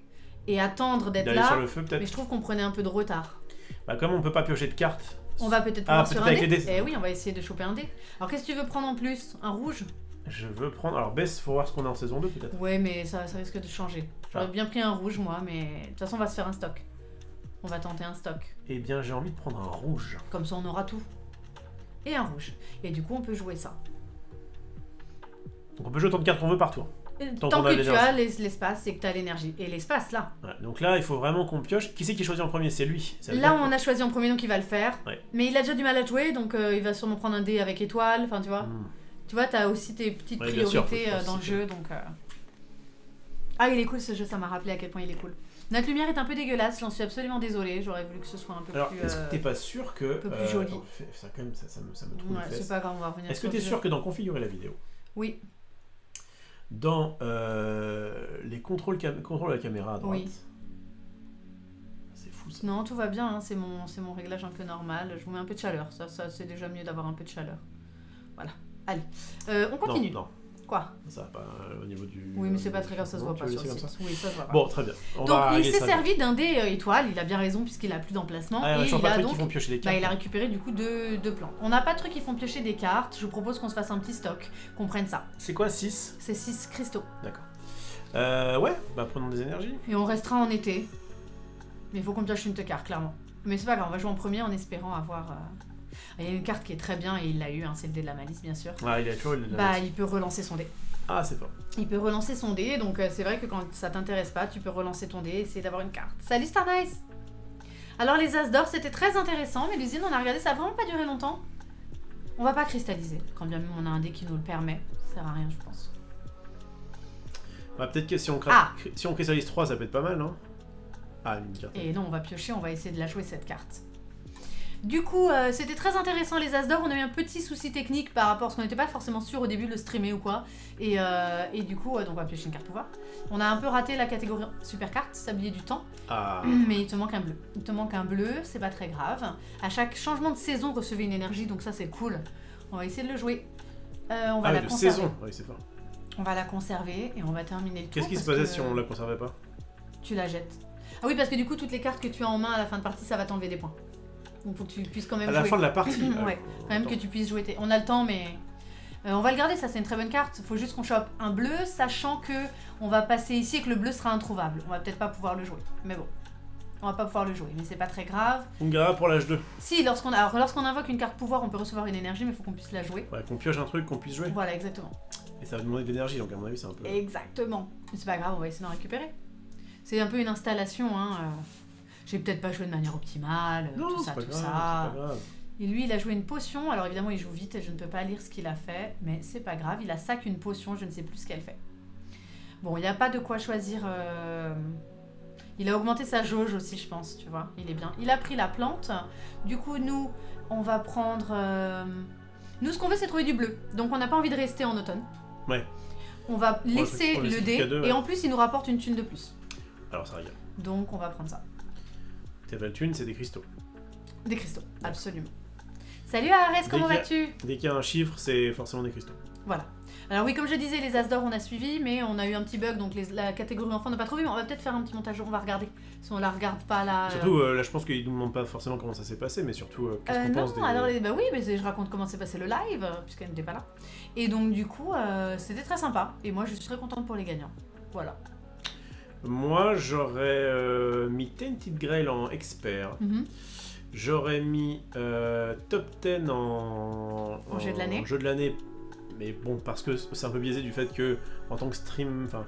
A: et attendre d'être
B: D'aller
A: là,
B: sur le feu,
A: mais
B: peut-être.
A: je trouve qu'on prenait un peu de retard.
B: Bah, comme on peut pas piocher de cartes...
A: On va peut-être
B: Ah,
A: pouvoir sur
B: peut-être
A: un
B: avec
A: dé.
B: les dés.
A: Eh oui, on va essayer de choper un dé. Alors qu'est-ce que tu veux prendre en plus? Un rouge?
B: Je veux prendre... Alors, baisse, faut voir ce qu'on a en saison 2, peut-être.
A: Ouais, mais ça risque de changer. J'aurais
B: Ah.
A: bien pris un rouge, moi, mais de toute façon, on va se faire un stock. On va tenter un stock.
B: Eh bien, j'ai envie de prendre un rouge.
A: Comme ça, on aura tout. Et un rouge. Et du coup, on peut jouer ça.
B: Donc on peut jouer autant de cartes qu'on veut par tour. Tant
A: Tant
B: qu'on a
A: que tu
B: l'énergie.
A: as l'espace, c'est que tu as l'énergie. Et l'espace, là.
B: Ouais, donc là, il faut vraiment qu'on pioche. Qui c'est qui choisit en premier? C'est lui. Ça veut
A: Là,
B: dire
A: on a choisi en premier, donc il va le faire.
B: Ouais.
A: Mais il a déjà du mal à jouer, donc il va sûrement prendre un dé avec étoile. Enfin, tu vois.
B: Hmm.
A: Tu vois, t'as aussi tes petites
B: Ouais, bien sûr,
A: priorités
B: faut que je
A: dans le
B: fasse
A: jeu, donc... Ah, il est cool ce jeu, ça m'a rappelé à quel point il est cool. Notre lumière est un peu dégueulasse, j'en suis absolument désolée. J'aurais voulu que ce soit un peu
B: Alors,
A: plus...
B: est-ce que t'es pas sûr que...
A: peu plus joli.
B: attends, ça, quand même, ça me trouve
A: Ouais,
B: les fesses.
A: c'est pas grave, on va revenir
B: Est-ce que
A: sur
B: t'es
A: le jeu.
B: sûr que dans configurer la vidéo,
A: Oui,
B: dans les contrôles de la caméra à droite,
A: Oui.
B: c'est fou ça.
A: non, tout va bien, hein, c'est mon réglage un peu normal. Je vous mets un peu de chaleur, ça c'est déjà mieux d'avoir un peu de chaleur. Voilà, allez. On continue.
B: Non,
A: Quoi?
B: ça va pas au niveau du...
A: Oui, mais c'est pas très grave, ça se
B: Non,
A: voit
B: tu
A: pas
B: veux
A: sur le
B: laisser
A: site.
B: comme ça
A: Oui, ça se voit pas.
B: Bon, très bien. On
A: Donc
B: va
A: il
B: régler
A: s'est
B: ça.
A: servi d'un dé étoile, il a bien raison puisqu'il a plus d'emplacement.
B: Ah,
A: et
B: je vois
A: il
B: pas de
A: a
B: trucs
A: donc...
B: qui font piocher les
A: Bah,
B: cartes.
A: il a récupéré du coup deux plans. On n'a pas de trucs qui font piocher des cartes, je vous propose qu'on se fasse un petit stock, qu'on prenne ça.
B: C'est quoi 6?
A: C'est 6 cristaux.
B: D'accord. Ouais, bah prenons des énergies.
A: Et on restera en été. Mais il faut qu'on pioche une carte, clairement. Mais c'est pas grave, on va jouer en premier en espérant avoir... Il y a une carte qui est très bien et il l'a eu, hein, c'est le dé de la malice bien sûr.
B: Ah, il a toujours...
A: Bah il peut relancer son dé.
B: Ah, c'est fort.
A: Il peut relancer son dé, donc c'est vrai que quand ça t'intéresse pas, tu peux relancer ton dé et essayer d'avoir une carte. Salut Star Nice! Alors les As d'or, c'était très intéressant, mais l'usine, on a regardé, ça a vraiment pas duré longtemps. On va pas cristalliser, quand bien même on a un dé qui nous le permet. Ça sert à rien, je pense.
B: Bah, peut-être que si on,
A: Ah.
B: si on cristallise 3, ça peut être pas mal, non? Ah, une carte.
A: Et non, on va piocher, on va essayer de la jouer cette carte. Du coup, c'était très intéressant les As d'or. On a eu un petit souci technique par rapport à ce qu'on n'était pas forcément sûr au début de le streamer ou quoi. Et du coup, donc on va piocher une carte pouvoir. On a un peu raté la catégorie super carte, sablier du temps.
B: Ah.
A: Mais il te manque un bleu. Il te manque un bleu, c'est pas très grave. À chaque changement de saison, recevez une énergie, donc ça c'est cool. On va essayer de le jouer. On va la
B: de
A: conserver.
B: saison. Oui, c'est fort.
A: On va la conserver et on va terminer le tour.
B: Qu'est-ce qui se
A: parce
B: passait
A: que
B: si on la conservait pas?
A: Tu la jettes. Ah oui, parce que du coup, toutes les cartes que tu as en main à la fin de partie, ça va t'enlever des points. Donc faut que tu puisses quand même
B: À
A: jouer.
B: la fin de la partie.
A: Ouais, quand même que tu puisses jouer. On a le temps, mais on va le garder. Ça, c'est une très bonne carte. Faut juste qu'on chope un bleu, sachant que on va passer ici et que le bleu sera introuvable. On va peut-être pas pouvoir le jouer, mais bon, on va pas pouvoir le jouer. Mais c'est pas très grave.
B: Ungara pour l'âge 2.
A: Si, lorsqu'on invoque une carte pouvoir, on peut recevoir une énergie, mais il faut qu'on puisse la jouer.
B: Ouais, qu'on pioche un truc, qu'on puisse jouer.
A: Voilà, exactement.
B: Et ça va demander de l'énergie, donc à mon avis, c'est un peu.
A: Exactement. Mais c'est pas grave, on va essayer d'en récupérer. C'est un peu une installation, hein. J'ai peut-être pas joué de manière optimale,
B: Non,
A: tout
B: c'est
A: ça,
B: pas
A: tout
B: grave,
A: ça.
B: c'est pas grave.
A: Et lui, il a joué une potion. Alors évidemment, il joue vite et je ne peux pas lire ce qu'il a fait, mais c'est pas grave. Il a sac une potion, je ne sais plus ce qu'elle fait. Bon, il n'y a pas de quoi choisir. Il a augmenté sa jauge aussi, je pense, tu vois. Il est bien. Il a pris la plante. Du coup, nous, on va prendre... Nous, ce qu'on veut, c'est trouver du bleu. Donc, on n'a pas envie de rester en automne.
B: Ouais.
A: On va laisser
B: on laisse
A: le dé.
B: jusqu'à 2, ouais.
A: Et en plus, il nous rapporte une thune de plus.
B: Alors ça rigole.
A: Donc, on va prendre ça.
B: Tes Valtunes, c'est des cristaux.
A: Des cristaux, absolument. Salut Arès, comment vas-tu?
B: Dès qu'il y a un chiffre, c'est forcément des cristaux.
A: Voilà. Alors oui, comme je disais, les As d'or, on a suivi, mais on a eu un petit bug, donc la catégorie enfant n'a pas trop vu, mais on va peut-être faire un petit montage, on va regarder. Si on la regarde pas là...
B: Surtout, là, je pense qu'ils nous demandent pas forcément comment ça s'est passé, mais surtout, qu'est-ce qu'on pense des...
A: Non, alors, bah oui, mais je raconte comment s'est passé le live, puisqu'elle n'était pas là. Et donc, du coup, c'était très sympa, et moi, je suis très contente pour les gagnants. Voilà.
B: Moi, j'aurais mis Tainted Grail en expert. J'aurais mis top 10 en
A: jeu de l'année.
B: Jeu de l'année, mais bon, parce que c'est un peu biaisé du fait que, en tant que stream, enfin,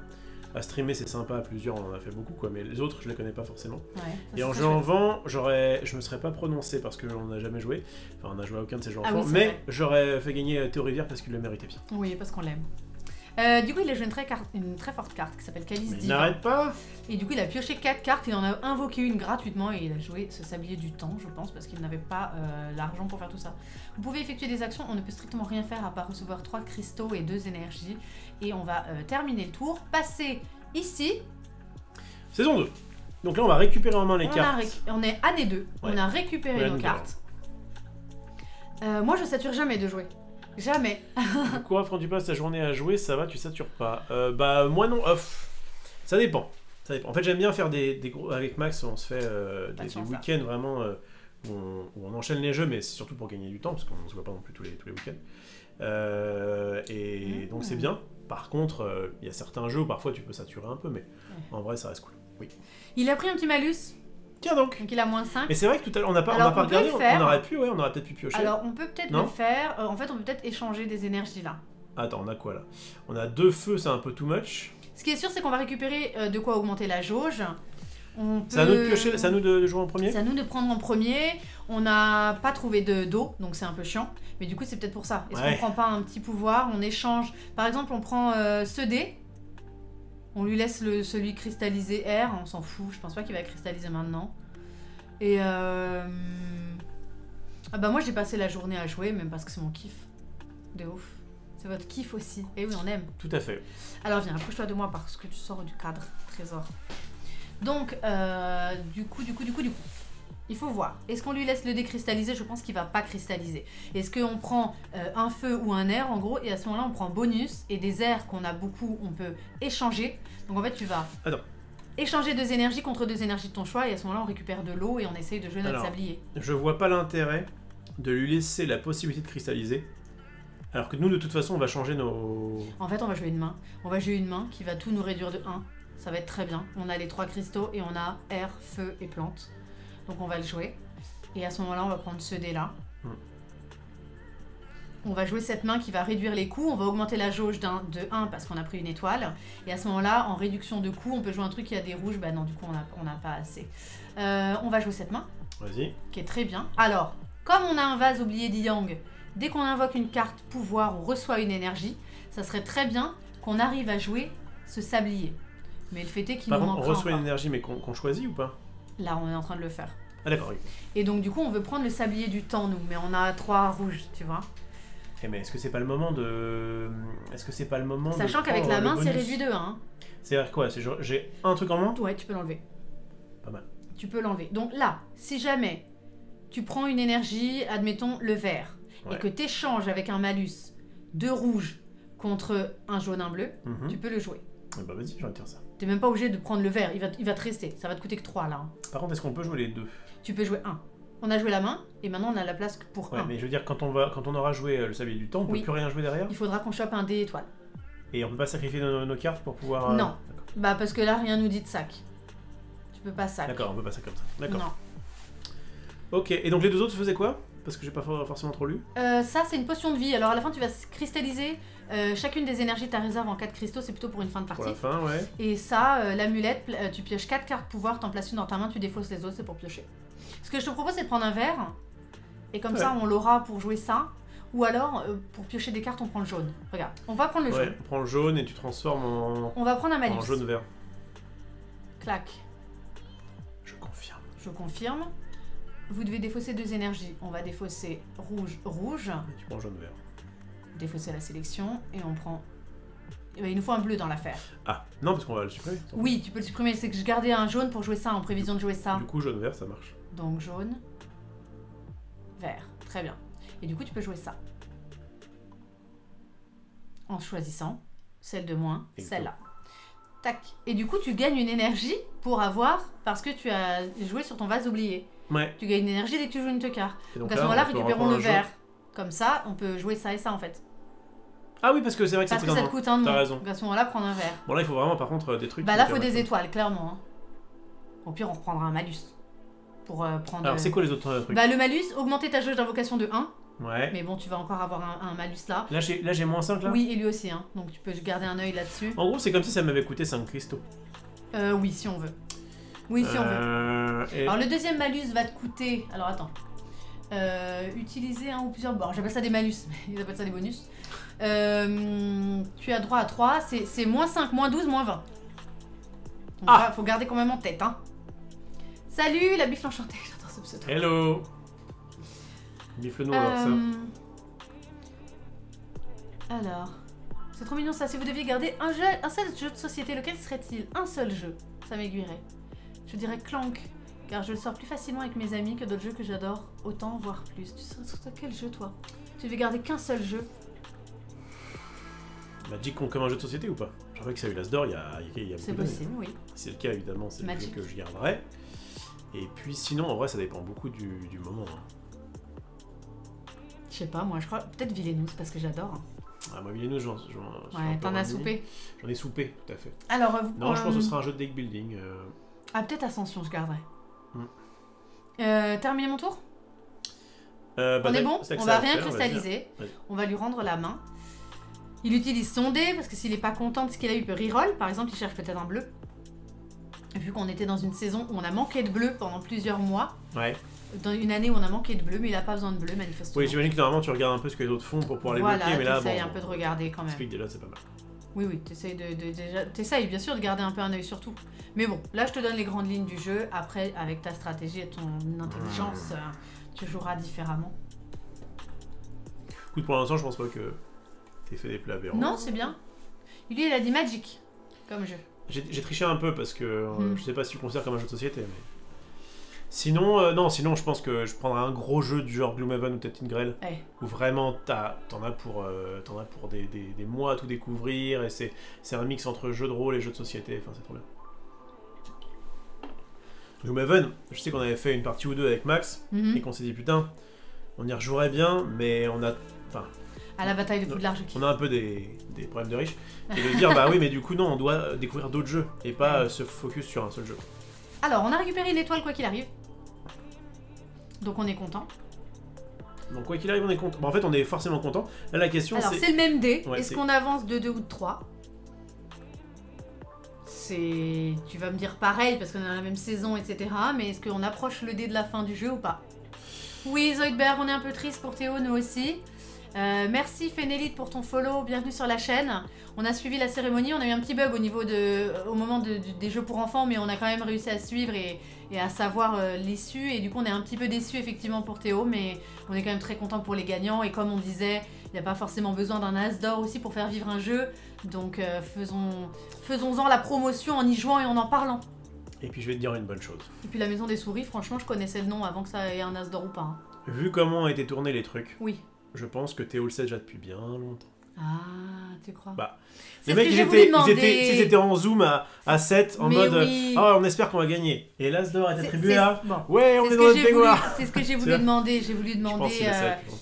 B: à streamer c'est sympa à plusieurs, on en a fait beaucoup quoi, mais les autres je les connais pas forcément.
A: Ouais,
B: et en jeu en vent, je me serais pas prononcé parce qu'on n'a jamais joué, enfin on n'a joué à aucun de ces jeux en vent, mais j'aurais fait gagner Théo Rivière parce qu'il le méritait bien.
A: Oui, parce qu'on l'aime. Du coup, il a joué une très forte carte qui s'appelle Calice Divin.
B: Il n'arrête pas.
A: Et du coup, il a pioché 4 cartes, il en a invoqué une gratuitement et il a joué ce sablier du temps, je pense, parce qu'il n'avait pas l'argent pour faire tout ça. Vous pouvez effectuer des actions, on ne peut strictement rien faire à part recevoir 3 cristaux et 2 énergies. Et on va terminer le tour, passer ici.
B: Saison 2. Donc là, on va récupérer en main les cartes.
A: On est année 2,
B: ouais.
A: On a récupéré nos cartes. Moi, je sature jamais de jouer. Jamais.
B: Quoi, quand tu passes ta journée à jouer, ça va, tu satures pas. Bah, moi non. Ça dépend. Ça dépend. En fait, j'aime bien faire des gros. Avec Max, on se fait des week-ends vraiment où on enchaîne les jeux, mais c'est surtout pour gagner du temps, parce qu'on ne se voit pas non plus tous les week-ends. Donc, c'est bien. Par contre, il y a certains jeux où parfois tu peux saturer un peu, mais en vrai, ça reste cool. Oui.
A: Il a pris un petit malus.
B: Tiens donc.
A: Donc il a moins 5.
B: Mais c'est vrai que tout à l'heure, on n'a pas regardé, on aurait peut-être pu piocher.
A: Alors on peut peut-être le faire. En fait, on peut peut-être échanger des énergies là.
B: Attends, on a quoi là? On a 2 feux, c'est un peu too much.
A: Ce qui est sûr, c'est qu'on va récupérer de quoi augmenter la jauge.
B: C'est à nous de piocher, c'est à nous de jouer en premier?
A: C'est à nous de prendre en premier. On n'a pas trouvé d'eau, donc c'est un peu chiant. Mais du coup, c'est peut-être pour ça. Est-ce qu'on prend pas un petit pouvoir? On échange. Par exemple, on prend ce dé. On lui laisse celui cristallisé R, on s'en fout, je pense pas qu'il va cristalliser maintenant. Et ah bah moi j'ai passé la journée à jouer, même parce que c'est mon kiff. De ouf. C'est votre kiff aussi. Et oui, on aime.
B: Tout à fait.
A: Alors viens, approche-toi de moi parce que tu sors du cadre, trésor. Donc, du coup, il faut voir. Est-ce qu'on lui laisse le décristalliser? Je pense qu'il va pas cristalliser. Est-ce qu'on prend un feu ou un air en gros, et à ce moment-là on prend bonus, et des airs qu'on a beaucoup, on peut échanger. Donc en fait tu vas échanger 2 énergies contre 2 énergies de ton choix, et à ce moment-là on récupère de l'eau et on essaye de jouer notre sablier. Je
B: vois pas l'intérêt de lui laisser la possibilité de cristalliser, alors que nous de toute façon on va changer nos...
A: En fait on va jouer une main. On va jouer une main qui va tout nous réduire de 1. Ça va être très bien. On a les 3 cristaux et on a air, feu et plante. Donc on va le jouer. Et à ce moment-là, on va prendre ce dé-là. On va jouer cette main qui va réduire les coups. On va augmenter la jauge de 1 parce qu'on a pris une étoile. Et à ce moment-là, en réduction de coups, on peut jouer un truc qui a des rouges. Bah non, du coup, on n'a pas assez. On va jouer cette main.
B: Vas-y.
A: Qui est très bien. Alors, comme on a un vase oublié d'Yang, dès qu'on invoque une carte pouvoir, on reçoit une énergie. Ça serait très bien qu'on arrive à jouer ce sablier. Mais le fait est qu'il nous manquera.
B: On reçoit une énergie, mais qu'on choisit ou pas?
A: Là, on est en train de le faire.
B: Ah d'accord, oui.
A: Et donc du coup on veut prendre le sablier du temps nous, mais on a 3 rouges, tu vois.
B: Eh, mais est-ce que c'est pas le moment de... Est-ce que c'est pas le moment
A: Sachant
B: de
A: qu'avec
B: prendre
A: la
B: le
A: main c'est
B: bonus?
A: réduit de 1. Hein.
B: C'est-à-dire quoi? C'est genre, j'ai un truc en main?
A: Ouais, tu peux l'enlever.
B: Pas mal.
A: Tu peux l'enlever. Donc là, si jamais tu prends une énergie, admettons le vert,
B: Ouais.
A: et que tu échanges avec un malus de rouge contre un jaune, un bleu,
B: Mhm.
A: tu peux le jouer.
B: Eh bah vas-y, je retire ça.
A: T'es même pas obligé de prendre le vert, il va te rester. Ça va te coûter que 3 là. Hein.
B: Par contre, est-ce qu'on peut jouer les deux?
A: Tu peux jouer 1. On a joué la main, et maintenant on a la place que pour
B: Ouais,
A: 1.
B: mais je veux dire, quand on aura joué le sablier du temps, on peut
A: Oui.
B: plus rien jouer derrière?
A: Il faudra qu'on chope un dé étoile.
B: Et on peut pas sacrifier nos cartes pour pouvoir...
A: Non.
B: D'accord.
A: Bah parce que là rien nous dit de sac. Tu peux pas sac.
B: D'accord, on peut pas ça comme ça. D'accord.
A: Non.
B: Ok, et donc les deux autres faisaient quoi? Parce que j'ai pas forcément trop lu.
A: Ça c'est une potion de vie. Alors à la fin tu vas cristalliser chacune des énergies de ta réserve en 4 cristaux, c'est plutôt pour une fin de
B: Pour
A: partie.
B: la fin, ouais.
A: Et ça, l'amulette, tu pioches 4 cartes pouvoir, t'en places une dans ta main, tu défausses les autres, c'est pour piocher. Ce que je te propose, c'est de prendre un vert, et comme ça, on l'aura pour jouer ça. Ou alors, pour piocher des cartes, on prend le jaune. Regarde, on va prendre le
B: Ouais,
A: jaune.
B: on prend le jaune et tu transformes en,
A: On va prendre un malus.
B: en jaune-vert.
A: Clac,
B: Je confirme.
A: je confirme. Vous devez défausser 2 énergies. On va défausser rouge, rouge,
B: Et tu prends jaune-vert.
A: défausser la sélection, et on prend... Il nous faut un bleu dans l'affaire.
B: Ah, non, parce qu'on va le supprimer.
A: Oui, tu peux le supprimer, c'est que je gardais un jaune pour jouer ça, en prévision de jouer ça.
B: Du coup, jaune-vert, ça marche.
A: Donc jaune, vert, très bien. Et du coup, tu peux jouer ça. En choisissant celle de moins,
B: Exactement.
A: celle-là. Tac. Et du coup, tu gagnes une énergie pour avoir, parce que tu as joué sur ton vase oublié.
B: Ouais.
A: Tu gagnes une énergie dès que tu joues une tocard.
B: Et
A: Donc à
B: là,
A: ce moment-là,
B: on peut
A: récupérons
B: reprendre
A: le
B: jaune.
A: vert. Comme ça, on peut jouer ça et ça en fait.
B: Ah oui, parce que c'est vrai que
A: Parce
B: ça
A: que
B: coûte
A: ça
B: un
A: te
B: nom.
A: coûte un nom.
B: T'as raison.
A: Donc à ce moment-là, prendre un vert.
B: Bon, là, il faut vraiment, par contre, des trucs...
A: Bah
B: qui
A: là,
B: nous
A: faut des
B: permettent-
A: étoiles, clairement. Hein. Au pire, on reprendra un malus. Pour prendre...
B: Alors, c'est quoi les autres trucs?
A: Bah le malus, augmenter ta jauge d'invocation de 1.
B: Ouais.
A: Mais bon, tu vas encore avoir un malus là.
B: Là, j'ai moins 5, là?
A: Oui, et lui aussi, hein. Donc tu peux garder un œil là-dessus.
B: En gros, c'est comme si ça m'avait coûté 5 cristaux.
A: Oui, si on veut. Oui, si on veut.
B: Et...
A: Alors le deuxième malus va te coûter... Alors attends. Utiliser un ou plusieurs... Bon, j'appelle ça des malus, mais ils appellent ça des bonus. Tu as droit à 3, c'est moins 5, moins 12, moins 20. Donc
B: Ah.
A: là, faut garder quand même en tête, hein. Salut, la bifle enchantée, j'adore ce pseudo.
B: Hello. Bifle nous alors ça.
A: Alors, c'est trop mignon ça. Si vous deviez garder un seul jeu de société, lequel serait-il? Un seul jeu, ça m'aiguillerait. Je dirais Clank, car je le sors plus facilement avec mes amis que d'autres jeux que j'adore autant, voire plus. Tu serais sur quel jeu toi? Tu devais garder qu'un seul jeu.
B: Magic compte comme un jeu de société ou pas? Je rappelle que ça a eu l'As d'or il y a beaucoup
A: C'est
B: d'années.
A: possible, oui.
B: Si c'est le cas, évidemment, c'est le jeu
A: Magic.
B: que je garderai. Et puis sinon, en vrai, ça dépend beaucoup du moment. Hein.
A: Je sais pas, moi je crois. Peut-être Villeneuve, parce que j'adore.
B: Ah, moi, Villeneuve, j'en suis un
A: Ouais,
B: peu
A: t'en as
B: remis.
A: soupé.
B: J'en ai soupé, tout à fait.
A: Alors,
B: Non, je pense que ce sera un jeu de deck building.
A: Ah, peut-être Ascension, je garderai.
B: Hmm.
A: Terminer mon tour?
B: Bah,
A: On est bon?
B: c'est que
A: On
B: ça
A: va
B: à
A: rien
B: faire,
A: cristalliser.
B: Vas-y.
A: On va lui rendre la main. Il utilise son dé parce que s'il est pas content de ce qu'il a eu, il peut reroll. Par exemple, il cherche peut-être un bleu. Vu qu'on était dans une saison où on a manqué de bleu pendant plusieurs mois,
B: Ouais.
A: dans une année où on a manqué de bleu, mais il a pas besoin de bleu manifestement.
B: Oui, j'imagine que normalement tu regardes un peu ce que les autres font pour pouvoir les
A: voilà,
B: bloquer, mais là, bon.
A: t'essayes un peu de regarder quand même.
B: Explique déjà, c'est pas mal.
A: Oui, oui, t'essayes bien sûr de garder un peu un œil sur tout. Mais bon, là je te donne les grandes lignes du jeu. Après, avec ta stratégie et ton intelligence, tu joueras différemment.
B: Écoute, pour l'instant, je pense pas que t'aies fait des plats aberrants.
A: Non, c'est bien. Lui, il a dit Magic comme jeu.
B: J'ai triché un peu parce que
A: Hmm.
B: je sais pas si tu le considères comme un jeu de société, mais... Sinon, non, sinon je pense que je prendrais un gros jeu du genre Gloomhaven ou peut-être Ingrel,
A: Ouais.
B: où vraiment t'en as pour des mois à tout découvrir, et c'est un mix entre jeu de rôle et jeu de société, enfin c'est trop bien. Gloomhaven, je sais qu'on avait fait une partie ou deux avec Max,
A: Mhm.
B: et qu'on s'est dit putain, on y rejouerait bien, mais on a... Enfin,
A: À la bataille de Poudlard, je kiffe.
B: on a un peu des problèmes de riches, et de dire bah oui mais du coup non, on doit découvrir d'autres jeux, et pas se focus sur un seul jeu.
A: Alors, on a récupéré une étoile quoi qu'il arrive. Donc on est content.
B: Donc quoi qu'il arrive on est content. Bon, en fait on est forcément content. Là la question
A: Alors
B: c'est...
A: c'est le même dé.
B: Ouais,
A: Est-ce
B: c'est-
A: qu'on avance de 2 ou de 3? Tu vas me dire pareil parce qu'on est dans la même saison, etc. Mais est-ce qu'on approche le dé de la fin du jeu ou pas? Oui, Zoidberg, on est un peu triste pour Théo, nous aussi. Merci Fénélite pour ton follow, bienvenue sur la chaîne. On a suivi la cérémonie, on a eu un petit bug au moment des jeux pour enfants, mais on a quand même réussi à suivre et à savoir l'issue. Et du coup on est un petit peu déçus effectivement pour Théo, mais on est quand même très content pour les gagnants. Et comme on disait, il n'y a pas forcément besoin d'un as d'or aussi pour faire vivre un jeu. Donc faisons-en la promotion en y jouant et en parlant.
B: Et puis je vais te dire une bonne chose.
A: Et puis la maison des souris, franchement je connaissais le nom avant que ça ait un as d'or ou pas. Hein.
B: Vu comment ont été tournés les trucs,
A: oui.
B: Je pense que Théo le sait déjà depuis bien longtemps.
A: Ah, tu crois?
B: Bah, les mecs, ils étaient en zoom à 7, en mode oui. Ah, on espère qu'on va gagner. Et l'as d'or est attribué à. Bon. Ouais, on est dans notre baignoire.
A: C'est ce que j'ai voulu demander. J'ai voulu demander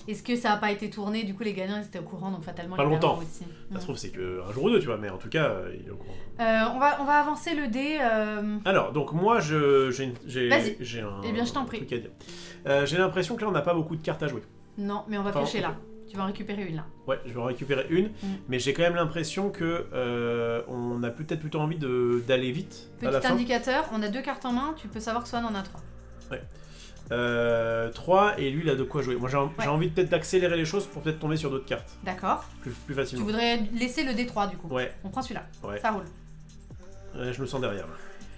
A: est-ce que ça n'a pas été tourné? Du coup, les gagnants ils étaient au courant, donc fatalement.
B: Pas longtemps. Aussi. Ça se trouve, c'est qu'un jour ou deux, tu vois, mais en tout cas, il est au courant.
A: On va avancer le dé.
B: Alors, donc moi, j'ai un.
A: Eh bien, je t'en prie.
B: Truc à dire. J'ai l'impression que là, on n'a pas beaucoup de cartes à jouer.
A: Non, mais on va piocher là. Tu vas en récupérer une là.
B: Ouais, je vais en récupérer une, mais j'ai quand même l'impression que on a peut-être plutôt envie d'aller vite.
A: Petit indicateur, on a 2 cartes en main, tu peux savoir que Swan en a 3.
B: Ouais. 3 et lui il a de quoi jouer. Moi j'ai envie peut-être d'accélérer les choses pour peut-être tomber sur d'autres cartes.
A: D'accord.
B: Plus facilement.
A: Tu voudrais laisser le D3 du coup.
B: Ouais.
A: On prend celui-là.
B: Ouais.
A: Ça roule.
B: Je me sens derrière.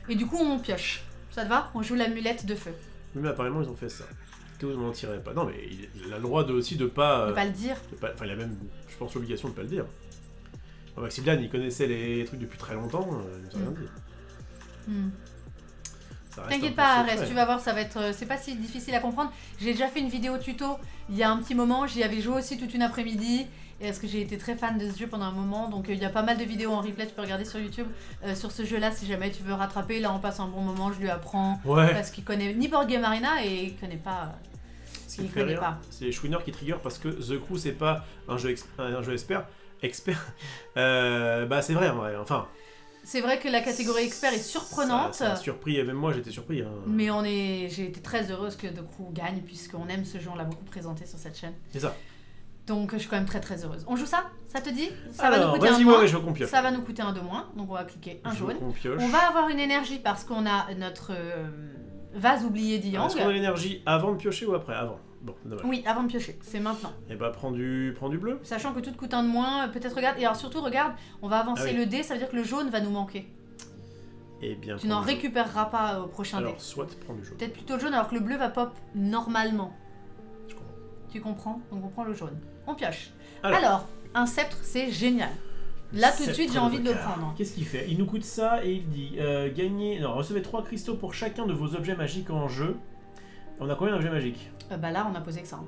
A: Et du coup on pioche. Ça te va? On joue l'amulette de feu.
B: Oui, mais apparemment ils ont fait ça. Que vous ne mentirez pas. Non, mais il a le droit aussi de pas...
A: de pas le dire.
B: Enfin, il a même, je pense, l'obligation de pas le dire. Maximilian, il connaissait les trucs depuis très longtemps, il ne sait rien dire.
A: T'inquiète pas, reste, tu vas voir, ça va être... C'est pas si difficile à comprendre. J'ai déjà fait une vidéo tuto il y a un petit moment, j'y avais joué aussi toute une après-midi. Et parce que j'ai été très fan de ce jeu pendant un moment, donc il y a pas mal de vidéos en replay, tu peux regarder sur YouTube sur ce jeu-là si jamais tu veux rattraper. Là on passe un bon moment, je lui apprends, parce qu'il connaît ni Board Game Arena et il connaît pas...
B: Il connaît pas. C'est les chouineurs qui trigger parce que The Crew c'est pas un jeu expert. Bah c'est vrai en vrai, enfin...
A: C'est vrai que la catégorie expert est surprenante.
B: Ça a surpris, même moi j'étais surpris. Hein.
A: Mais j'ai été très heureuse que The Crew gagne puisqu'on aime ce jeu, on l'a beaucoup présenté sur cette chaîne.
B: C'est ça.
A: Donc je suis quand même très très heureuse. On joue ça? Ça te dit? Ça
B: va nous coûter un moins. Je veux qu'on pioche.
A: Ça va nous coûter un de moins, donc on va cliquer un jaune. On va avoir une énergie parce qu'on a notre vase oublié d'Yang.
B: Est-ce qu'on a l'énergie avant de piocher ou après? Avant. Bon, dommage.
A: Oui, avant de piocher, c'est maintenant.
B: Et bah prends du bleu.
A: Sachant que tout coûte un de moins, peut-être regarde. Et alors surtout regarde, on va avancer le dé, ça veut dire que le jaune va nous manquer.
B: Et bien.
A: Tu n'en récupéreras pas au prochain dé.
B: Alors soit prends du jaune.
A: Peut-être plutôt le jaune alors que le bleu va pop normalement.
B: Je comprends.
A: Tu comprends? Donc on prend le jaune. On pioche. Alors un sceptre, c'est génial. Là tout de suite j'ai envie de le prendre.
B: Qu'est-ce qu'il fait? Il nous coûte ça et il dit recevez 3 cristaux pour chacun de vos objets magiques en jeu. On a combien d'objets magiques?
A: Bah là on a posé que ça.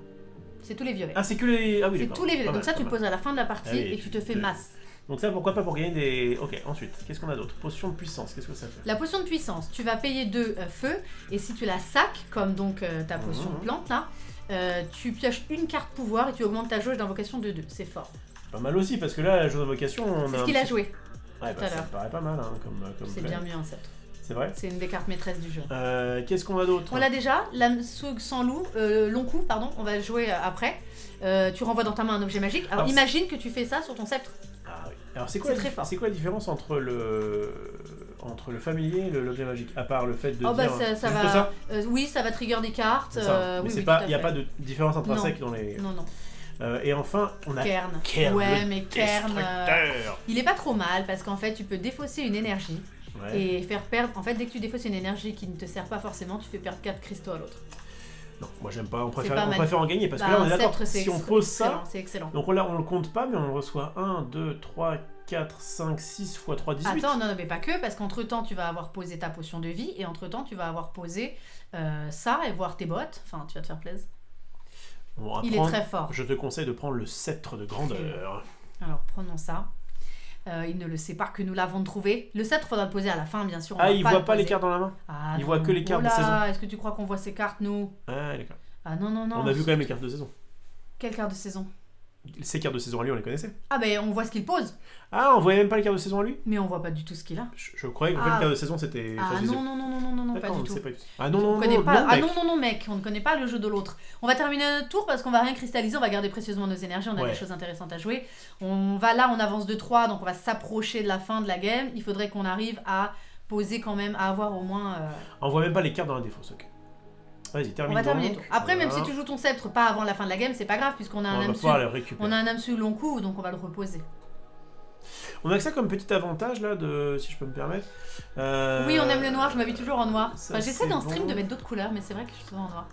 A: C'est tous les violets.
B: Ah c'est que les... Ah oui,
A: c'est tous les violets. Donc ça tu le poses à la fin de la partie et tu te fais masse.
B: Donc ça pourquoi pas pour gagner des... Ok, ensuite, qu'est-ce qu'on a d'autre? Potion de puissance, qu'est-ce que ça fait?
A: La potion de puissance, tu vas payer 2 feux et si tu la sacs, comme donc ta potion de plante là, tu pioches une carte pouvoir et tu augmentes ta jauge d'invocation de 2. C'est fort.
B: Pas mal aussi parce que là, la jauge d'invocation, on a...
A: C'est ce qu'il a joué.
B: Ouais, bah, ça me paraît pas mal hein, comme
A: c'est bien mieux un sceptre.
B: C'est vrai?
A: C'est une des cartes maîtresses du jeu.
B: Qu'est-ce qu'on a d'autre?
A: On l'a déjà, l'âme sans loup, long coup, pardon, on va le jouer après. Tu renvoies dans ta main un objet magique. Alors imagine que tu fais ça sur ton sceptre.
B: Ah oui. Alors c'est quoi la différence entre le familier et l'objet magique? À part le fait de dire...
A: ça va... oui, ça va trigger des cartes.
B: Mais il n'y a pas de différence intrinsèque dans les...
A: Non.
B: Et enfin, on a
A: Kern. Ouais, mais Kern, il est pas trop mal parce qu'en fait, tu peux défausser une énergie et faire perdre... En fait, dès que tu défausses une énergie qui ne te sert pas forcément, tu fais perdre 4 cristaux à l'autre.
B: Non, moi j'aime pas, on préfère en gagner parce que là on est d'accord, si on pose ça,
A: c'est excellent.
B: Donc là on le compte pas mais on reçoit 1, 2, 3, 4, 5, 6 x 3, 18.
A: Attends, non mais pas que, parce qu'entre temps tu vas avoir posé ta potion de vie et entre temps tu vas avoir posé ça et voir tes bottes, enfin tu vas te faire plaisir. Il est très fort.
B: Je te conseille de prendre le sceptre de grandeur.
A: Alors prenons ça. Il ne le sait pas que nous l'avons trouvé. Le sceptre, faudra le poser à la fin, bien sûr.
B: Il voit pas les cartes dans la main? Il voit que les cartes de saison.
A: Est-ce que tu crois qu'on voit ces cartes, nous?
B: Ah, d'accord.
A: Ah non.
B: On a vu quand même les cartes de saison.
A: Quelles cartes de saison?
B: Ces cartes de saison à lui, on les connaissait.
A: Ah ben on voit ce qu'il pose.
B: Ah, on voyait même pas les cartes de saison à lui?
A: Mais on voit pas du tout ce qu'il a.
B: Je croyais que les cartes de saison c'était...
A: Ah non, pas du tout.
B: Ah non,
A: mec, on ne connaît pas le jeu de l'autre. On va terminer notre tour parce qu'on va rien cristalliser, on va garder précieusement nos énergies, on a des choses intéressantes à jouer. On avance de 3, donc on va s'approcher de la fin de la game. Il faudrait qu'on arrive à poser quand même, à avoir au moins...
B: On voit même pas les cartes dans la défausse, ok. Vas-y,
A: On
B: termine
A: va terminer
B: donc.
A: tout. Après, même
B: Voilà.
A: si tu joues ton sceptre pas avant la fin de la game, c'est pas grave, puisqu'on a
B: On
A: un
B: va
A: Namsu.
B: pouvoir le récupérer.
A: On a un Namsu long coup, donc on va le reposer.
B: On a que ça comme petit avantage là, si je peux me permettre.
A: Oui, on aime le noir, je m'habille toujours en noir.
B: ça,
A: Enfin, j'essaie
B: c'est
A: dans stream
B: bon.
A: de mettre d'autres couleurs, mais c'est vrai que je suis souvent en noir.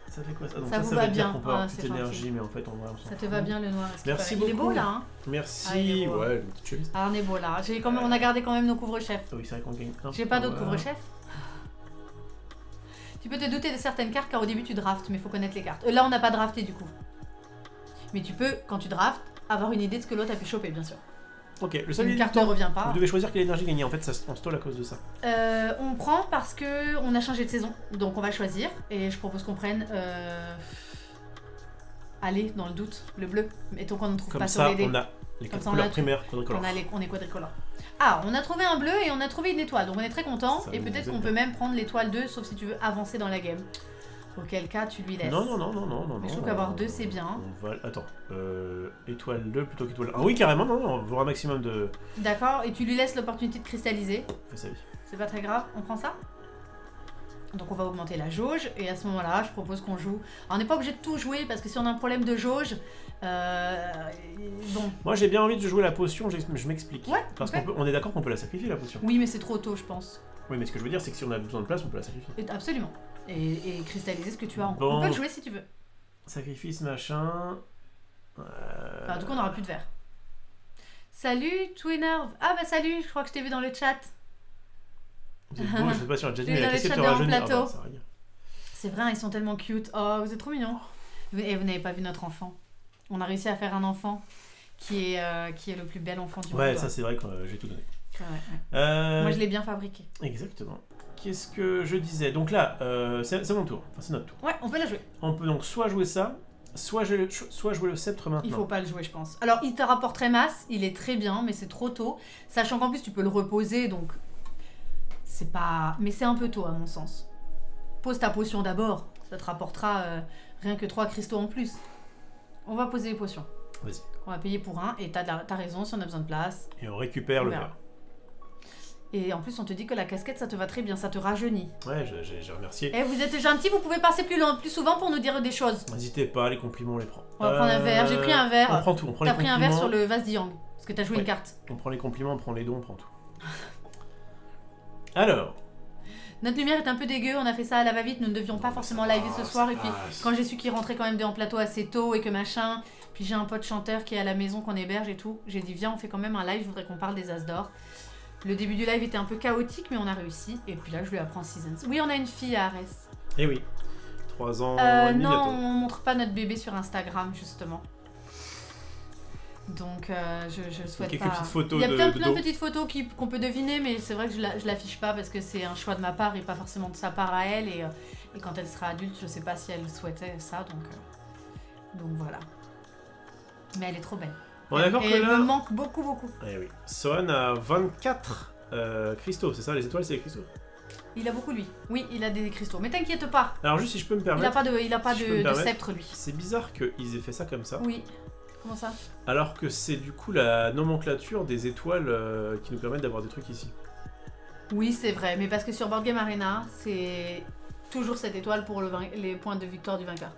B: Ça fait quoi ça? Donc
A: Ça vous
B: ça
A: va
B: veut dire
A: bien.
B: qu'on peut avoir
A: Ah,
B: toute
A: c'est gentil.
B: l'énergie, mais en fait, on va.
A: Ça te va bien le noir? Est-ce qu'il
B: Merci
A: va- Il est beau
B: beaucoup.
A: là, hein?
B: Merci.
A: Ah, il est beau,
B: Ouais, une petite chemise.
A: Ah, on est beau là. On a gardé quand même nos couvre-chefs.
B: Ah oui, c'est vrai qu'on gagne un.
A: J'ai pas d'autres
B: pouvoir.
A: couvre-chefs. Tu peux te douter de certaines cartes car au début tu draftes, mais il faut connaître les cartes. Là, on n'a pas drafté du coup. Mais tu peux, quand tu draftes, avoir une idée de ce que l'autre a pu choper, bien sûr.
B: Ok, le
A: Une
B: salut.
A: carte ne revient pas.
B: Vous devez choisir quelle énergie gagner. En fait, on stall à cause de ça.
A: On prend parce que on a changé de saison, donc on va choisir. Et je propose qu'on prenne. Allez, dans le doute, le bleu. Mettons qu'on ne trouve
B: Comme
A: pas
B: ça,
A: sur les dés.
B: on a les
A: Comme
B: quatre
A: ça, on
B: couleurs
A: a tout.
B: primaires quadricolores.
A: On est quadricolore. Ah, on a trouvé un bleu et on a trouvé une étoile, donc on est très content.
B: Ça
A: Et
B: nous
A: peut-être
B: aide
A: qu'on
B: bien.
A: peut même prendre l'étoile 2, sauf si tu veux avancer dans la game. Auquel cas, tu lui laisses.
B: Non.
A: Mais je trouve qu'avoir 2, c'est bien.
B: On va... Attends, étoile 2 plutôt qu'étoile 1. Ah oui, carrément, non, on va voir un maximum de.
A: D'accord, et tu lui laisses l'opportunité de cristalliser.
B: Fais sa vie.
A: C'est pas très grave, on prend ça. Donc on va augmenter la jauge, et à ce moment-là, je propose qu'on joue. Alors, on n'est pas obligé de tout jouer, parce que si on a un problème de jauge, bon.
B: Moi, j'ai bien envie de jouer la potion, je m'explique.
A: Ouais,
B: Parce
A: ok.
B: qu'on est d'accord qu'on peut la sacrifier, la potion.
A: Oui, mais c'est trop tôt, je pense.
B: Oui, mais ce que je veux dire, c'est que si on a besoin de place, on peut la sacrifier.
A: Absolument. Et cristalliser ce que tu as en
B: Bon.
A: On peut le jouer si tu veux.
B: Sacrifice, machin.
A: Enfin, en tout cas, on n'aura plus de verre. Salut, Twinnerve. Ah bah salut, je crois que je t'ai vu dans le chat.
B: Vous êtes beau, je sais pas si on a déjà dit,
A: Je
B: mais
A: vais
B: la
A: dans le
B: question
A: chat
B: te
A: de mon
B: rajeunir.
A: plateau.
B: Ça va rien.
A: C'est vrai, ils sont tellement cute. Oh, vous êtes trop mignons. Et vous n'avez pas vu notre enfant. On a réussi à faire un enfant qui est le plus bel enfant du monde.
B: Ouais, ça c'est vrai que j'ai tout donné.
A: Ouais, ouais. Moi, je l'ai bien fabriqué.
B: Exactement. Qu'est-ce que je disais? Donc là, c'est mon tour. Enfin, c'est notre tour.
A: Ouais, on peut la jouer.
B: On peut donc soit jouer ça, soit jouer le sceptre maintenant.
A: Il faut pas le jouer, je pense. Alors, il te rapporterait masse, il est très bien, mais c'est trop tôt. Sachant qu'en plus, tu peux le reposer, donc c'est pas... Mais c'est un peu tôt, à mon sens. Pose ta potion d'abord. Ça te rapportera rien que 3 cristaux en plus. On va poser les potions.
B: Vas-y.
A: On va payer pour un, et t'as raison, si on a besoin de place.
B: Et on récupère le
A: verra.
B: verre.
A: Et en plus, on te dit que la casquette, ça te va très bien, ça te rajeunit.
B: Ouais, j'ai remercié.
A: Eh, vous êtes gentil, vous pouvez passer plus souvent pour nous dire des choses.
B: N'hésitez pas, les compliments, on les prend.
A: On va prendre un verre, j'ai pris un verre.
B: On prend tout, on prend les
A: T'as pris
B: compliments.
A: un verre sur le vase d'Yang, parce que t'as joué
B: Ouais.
A: une carte.
B: On prend les compliments, on prend les dons, on prend tout. Alors.
A: Notre lumière est un peu dégueu, on a fait ça à la va-vite, nous ne devions pas forcément liver ce soir. Et puis,
B: passe.
A: quand j'ai su qu'il rentrait quand même en plateau assez tôt et que machin, puis j'ai un pote chanteur qui est à la maison qu'on héberge et tout, j'ai dit viens, on fait quand même un live, je voudrais qu'on parle des As d'or. Le début du live était un peu chaotique, mais on a réussi. Et puis là, je lui apprends Seasons. Oui, on a une fille à Arès.
B: Eh oui. 3 ans et demi
A: Non,
B: bientôt.
A: on montre pas notre bébé sur Instagram, justement. Donc, je souhaite
B: quelques
A: pas...
B: petites photos
A: Il y a
B: de
A: plein
B: dos.
A: de petites photos qu'on peut deviner, mais c'est vrai que je l'affiche pas parce que c'est un choix de ma part et pas forcément de sa part à elle. Et quand elle sera adulte, je sais pas si elle souhaitait ça, donc voilà. Mais elle est trop belle.
B: On est d'accord
A: Et
B: que
A: elle
B: là.
A: me manque beaucoup, beaucoup.
B: Eh oui. Sohan a 24 cristaux, c'est ça? Les étoiles, c'est les cristaux.
A: Il a beaucoup, lui. Oui, il a des cristaux. Mais t'inquiète pas,
B: Alors, juste si je peux me
A: il a
B: permettre.
A: pas
B: Si je peux me
A: de
B: permettre.
A: sceptre, lui.
B: C'est bizarre qu'ils aient fait ça comme ça.
A: Oui. Comment ça?
B: Alors que c'est du coup la nomenclature des étoiles qui nous permettent d'avoir des trucs ici.
A: Oui, c'est vrai, mais parce que sur Board Game Arena, c'est toujours cette étoile pour les points de victoire du vainqueur.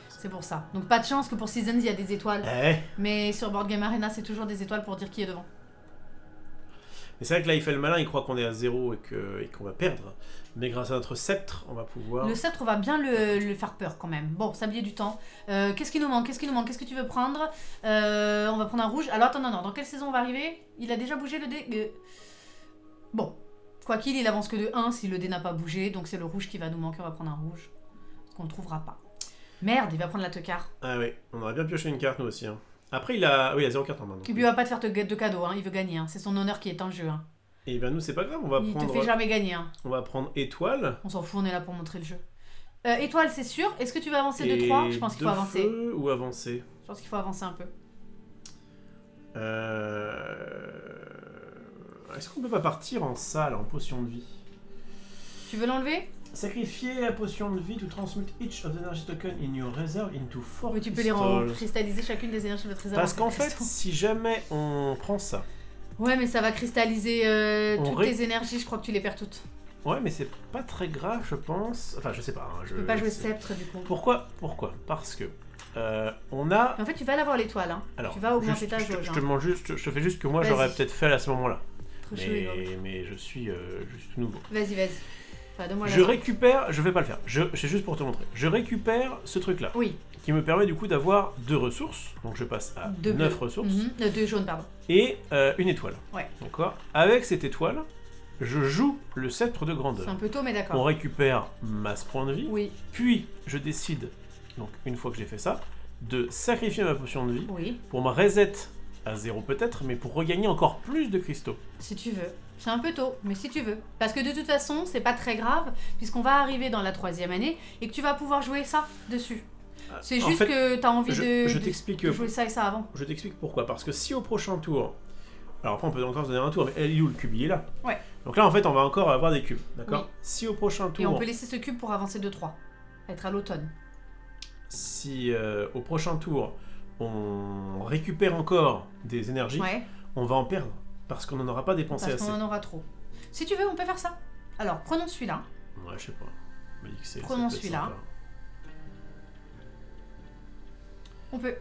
A: C'est pour ça. Donc pas de chance que pour Seasons, il y a des étoiles.
B: Eh.
A: Mais sur Board Game Arena, c'est toujours des étoiles pour dire qui est devant.
B: Mais c'est vrai que là, il fait le malin, il croit qu'on est à 0 et qu'on va perdre. Mais grâce à notre sceptre, on va pouvoir...
A: Le sceptre va bien le faire peur quand même. Bon, sablier du temps. Qu'est-ce qui nous manque? Qu'est-ce que tu veux prendre? On va prendre un rouge. Alors attends, non. Dans quelle saison on va arriver? Il a déjà bougé le dé? Bon. Quoi qu'il, il avance que de 1 si le dé n'a pas bougé. Donc c'est le rouge qui va nous manquer. On va prendre un rouge. Parce qu'on le trouvera pas. Merde, il va prendre la teucar.
B: Ah oui, on aurait bien pioché une carte nous aussi. Hein. Après, il a 0 carte en main. donc.
A: Et puis il va pas te faire de cadeau, hein. Il veut gagner. Hein. C'est son honneur qui est en jeu. Hein.
B: Et bien nous, c'est pas grave, on va
A: Il
B: prendre...
A: te fait jamais gagner. Hein.
B: On va prendre étoile.
A: On s'en fout, on est là pour montrer le jeu. Étoile, c'est sûr. Est-ce que tu vas avancer de 3? Je pense qu'il faut avancer.
B: Feu ou avancer.
A: Je pense qu'il faut avancer un peu.
B: Est-ce qu'on peut pas partir en salle, en potion de vie?
A: Tu veux l'enlever?
B: Sacrifier la potion de vie to transmute each of the energy token in your reserve into 4
A: Oui, tu peux les cristalliser chacune des énergies de votre réserve.
B: Parce qu'en fait, si jamais on prend ça,
A: Ouais, mais ça va cristalliser
B: On
A: toutes tes énergies, je crois que tu les perds toutes.
B: Ouais, mais c'est pas très grave, je pense. Enfin, je sais pas. Hein,
A: Tu peux pas jouer sceptre du coup.
B: Pourquoi? Parce que on a.
A: En fait, tu vas l'avoir l'étoile. Hein.
B: Alors,
A: tu vas augmenter
B: juste,
A: ta jauge.
B: je te demande juste, je te fais juste que moi
A: Vas-y.
B: j'aurais peut-être fait à ce moment-là.
A: Trop chaud, Igor.
B: Mais je suis juste nouveau.
A: Vas-y, vas-y. Enfin, donne-moi la
B: Je
A: suite.
B: récupère, je vais pas le faire. C'est juste pour te montrer. Je récupère ce truc-là,
A: Oui,
B: qui me permet du coup d'avoir 2 ressources. Donc je passe à
A: 2
B: 9
A: bleus.
B: ressources
A: Mhm. 2 jaunes, pardon.
B: et une étoile.
A: Ouais.
B: D'accord. Avec cette étoile, je joue le sceptre de
A: C'est
B: grandeur.
A: un peu tôt, mais
B: On
A: d'accord.
B: récupère masse point de vie.
A: Oui,
B: Puis je décide, donc une fois que j'ai fait ça, de sacrifier ma potion de vie
A: oui,
B: pour me reset à 0 peut-être, mais pour regagner encore plus de cristaux.
A: si tu veux. C'est un peu tôt, mais si tu veux. Parce que de toute façon, c'est pas très grave, puisqu'on va arriver dans la 3e année et que tu vas pouvoir jouer ça dessus. C'est
B: En
A: juste
B: fait,
A: que t'as envie
B: je
A: de
B: t'explique
A: jouer ça et ça avant.
B: Je t'explique pourquoi. Parce que si au prochain tour... Alors après on peut encore se donner un tour, mais elle est où le cube? Il est là.
A: Ouais.
B: Donc là en fait on va encore avoir des cubes. D'accord.
A: Oui.
B: Si au prochain
A: Et on
B: tour...
A: peut laisser ce cube pour avancer de 3. Être à l'automne.
B: Si au prochain tour on récupère encore des énergies,
A: Ouais,
B: on va en perdre. Parce qu'on n'en aura pas dépensé
A: parce
B: assez.
A: qu'on en aura trop. Si tu veux, on peut faire ça. Alors, prenons celui-là.
B: Ouais, je sais pas. On m'a dit que c'est-
A: Prenons
B: ça peut être
A: celui-là.
B: sympa.
A: On peut.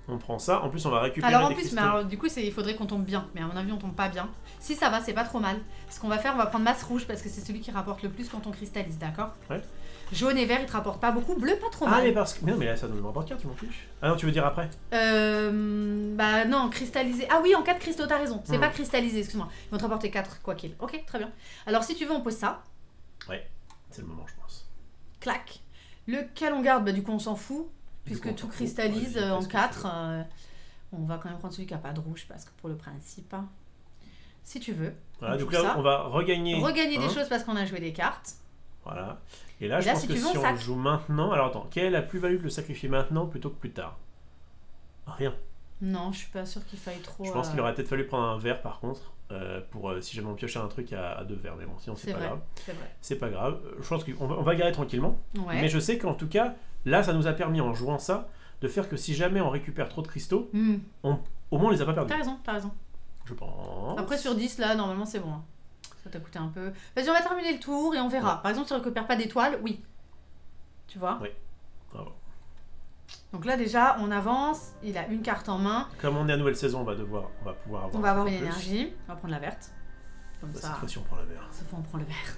B: On prend ça. En plus on va récupérer
A: Alors en
B: des
A: plus,
B: cristaux.
A: mais alors, du coup, il faudrait qu'on tombe bien. Mais à mon avis, on tombe pas bien. Si ça va, c'est pas trop mal. Ce qu'on va faire, on va prendre masse rouge parce que c'est celui qui rapporte le plus quand on cristallise, d'accord?
B: Ouais.
A: Jaune et vert, il te rapporte pas beaucoup. Bleu, pas trop
B: Ah
A: mal.
B: mais parce que... Mais non mais là ça nous rapporte 4, tu m'en fiches. Ah non tu veux dire après?
A: Bah non, cristallisé. Ah oui, en 4 cristaux, t'as raison. C'est
B: Hmm.
A: pas cristallisé, excuse-moi. Ils vont te rapporter 4, quoi qu'il. Ok, très bien. Alors si tu veux, on pose ça.
B: C'est le moment je pense.
A: Clac. Lequel on garde? Bah du coup, on s'en fout.
B: Du
A: Puisque
B: coup, on
A: tout
B: s'en fout.
A: cristallise
B: Vas-y,
A: en
B: fais ce que
A: 4. On va quand même prendre celui qui a pas de rouge parce que pour le principe. Hein. Si tu veux.
B: Voilà,
A: on
B: donc
A: joue
B: là
A: ça.
B: on va regagner...
A: Regagner des
B: hein.
A: choses parce qu'on a joué des cartes.
B: Voilà. Et là,
A: Et
B: je
A: là,
B: pense
A: si
B: que
A: tu veux,
B: si
A: on
B: on
A: sac.
B: joue maintenant... Alors attends, quelle est la plus-value de le sacrifier maintenant plutôt que plus tard? Rien.
A: Non, je suis pas sûre qu'il faille trop.
B: Je pense qu'il aurait peut-être fallu prendre un verre par contre, pour si jamais on piochait un truc à 2 verres. Mais bon, sinon c'est
A: C'est
B: pas
A: vrai,
B: grave.
A: c'est vrai.
B: C'est pas grave. Je pense on va garder tranquillement.
A: Ouais.
B: Mais je sais qu'en tout cas, là, ça nous a permis en jouant ça, de faire que si jamais on récupère trop de cristaux,
A: Hmm.
B: au moins on les a pas perdus.
A: T'as raison, t'as raison.
B: Je pense.
A: Après, sur 10, là, normalement, c'est bon. Hein. Ça t'a coûté un peu. Vas-y, on va terminer le tour et on verra.
B: Ouais.
A: Par exemple, si on récupère pas d'étoiles, oui. Tu vois?
B: Oui. Bravo.
A: Donc là, déjà, on avance. Il a une carte en main.
B: Comme on est à nouvelle saison, on va pouvoir avoir.
A: On va avoir
B: un
A: une
B: peu plus.
A: énergie. On va prendre la verte. Comme
B: Bah,
A: ça.
B: cette fois-ci, on prend la verre.
A: Cette fois, on prend le vert.